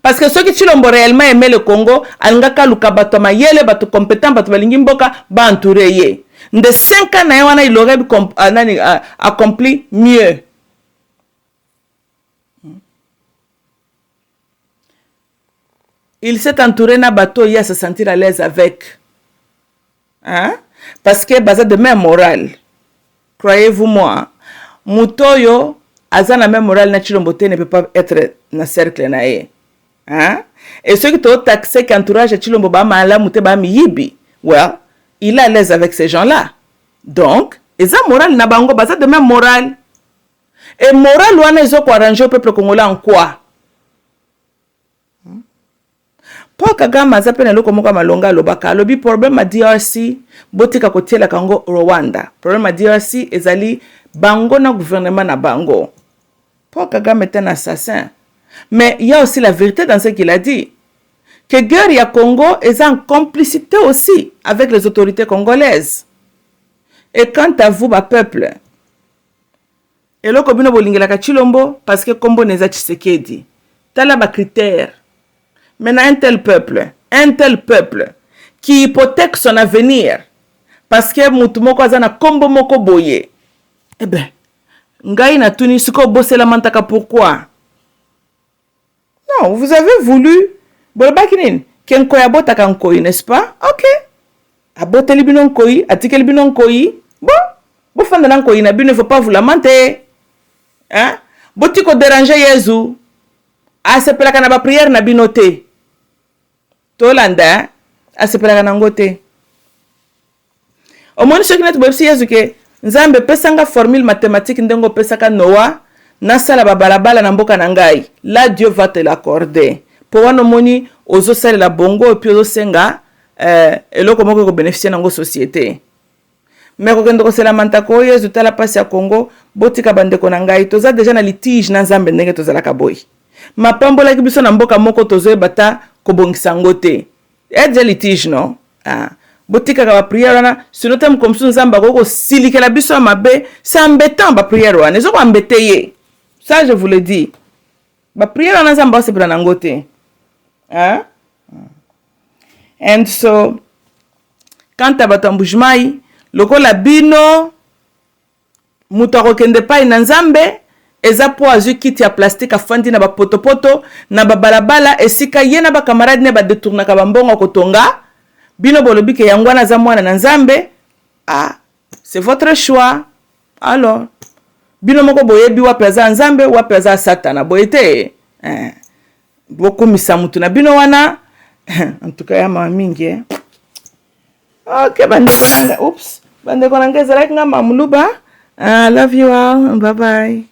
Parce que ceux qui l'ont réellement aimé le Congo, alingaka luka bato mayele, bato compétent, bato balingi mboka, ba entouré ye. De 5 ans, il aurait accompli mieux. Il s'est entouré na bato, il a se sentir à l'aise avec. Hein? Parce que basé de même morale. Croyez-vous moi, Mutoyo, aza na même morale na Chilombo ne peut pas être na cercle na ye. Hein? Et ceux qui t'ont taxé qu'entourage de Chilombo ba mala mute ba mi yibi, well, il est à l'aise avec ces gens-là. Donc, eza moral na bango baza de même morale. Et moral wana izo ko arranger au peuple congolais en quoi? Paul Kagame azape na loko moko malonga lobaka lobi problème à DRC botika kotiela kango Rwanda. Problème à DRC ezali bango na gouvernement na bango. Paul Kagame est un assassin. Mais il y a aussi la vérité dans ce qu'il a dit. Que guerre ya Congo est en complicité aussi avec les autorités congolaises. Et quant à vous, ma peuple, et là, comme vous l'ingéla Chilombo, parce que Kombo neza Tshisekedi, tala ba critère. Maintenant, un tel peuple, qui hypothèque son avenir, parce que Moutumoko azana Kombo moko boye. Eh ben, ngai na tuni suko bosse la mantaka pourquoi? Non, vous avez voulu. Bolbakinin, kenko ya bota kankoi, n'est-ce pas? Ok. Abote libinon koi, atike libinon koi. Bon, vous faites un koi, il ne faut pas vous lamenter. Hein? Botiko déranger Yezu. A se pela kana ba prière na binote. Tolanda, a se pela kana ngote. Au moins, ce qui n'est pas si Yezu ke, nzambe pesanga formule mathématique ndengo pesaka Noah. Nasala babalabala na mboka na ngai. Là Dieu va te l'accorder. Pour wana moni ozo sala la bongo et puis ozo senga eloko moko ko bénéficier nango société. Mais ko kendo ko sala mantako yezu tala pasi ya Congo botika bandeko na ngai toza déjà na litige na nzambe ndenge tozala ka boy. Mapambola ki biso na mboka moko tozo bata ko bongisa ngote. Déjà litige non? Ah. Botika ka ba prière wana sinon tem comme ça nzamba ko silikela biso mabe c'est embêtant ba prière wana ezo ko embêter ye. Ça, je vous le dis. Ba prière en azamba se prend ngote. Hein? And so, quand tu as tambujmai, loko la bino, mutaro kende pa inanzambe, eza po azu kiti ya plastique afandi na ba poto na ba balabala esika yena ba camarade ne ba détourna ka bambongo kotonga, bino bolobi ke yangwana za mwana na nzambe, ah, c'est votre choix. Alors, bino moko boyebi wapaza nzambe wapaza satana boyete beaucoup misamutu na bino wana en tout cas ya mama mingi okay bande konanga ezalaki nga mamuluba I love you all bye bye.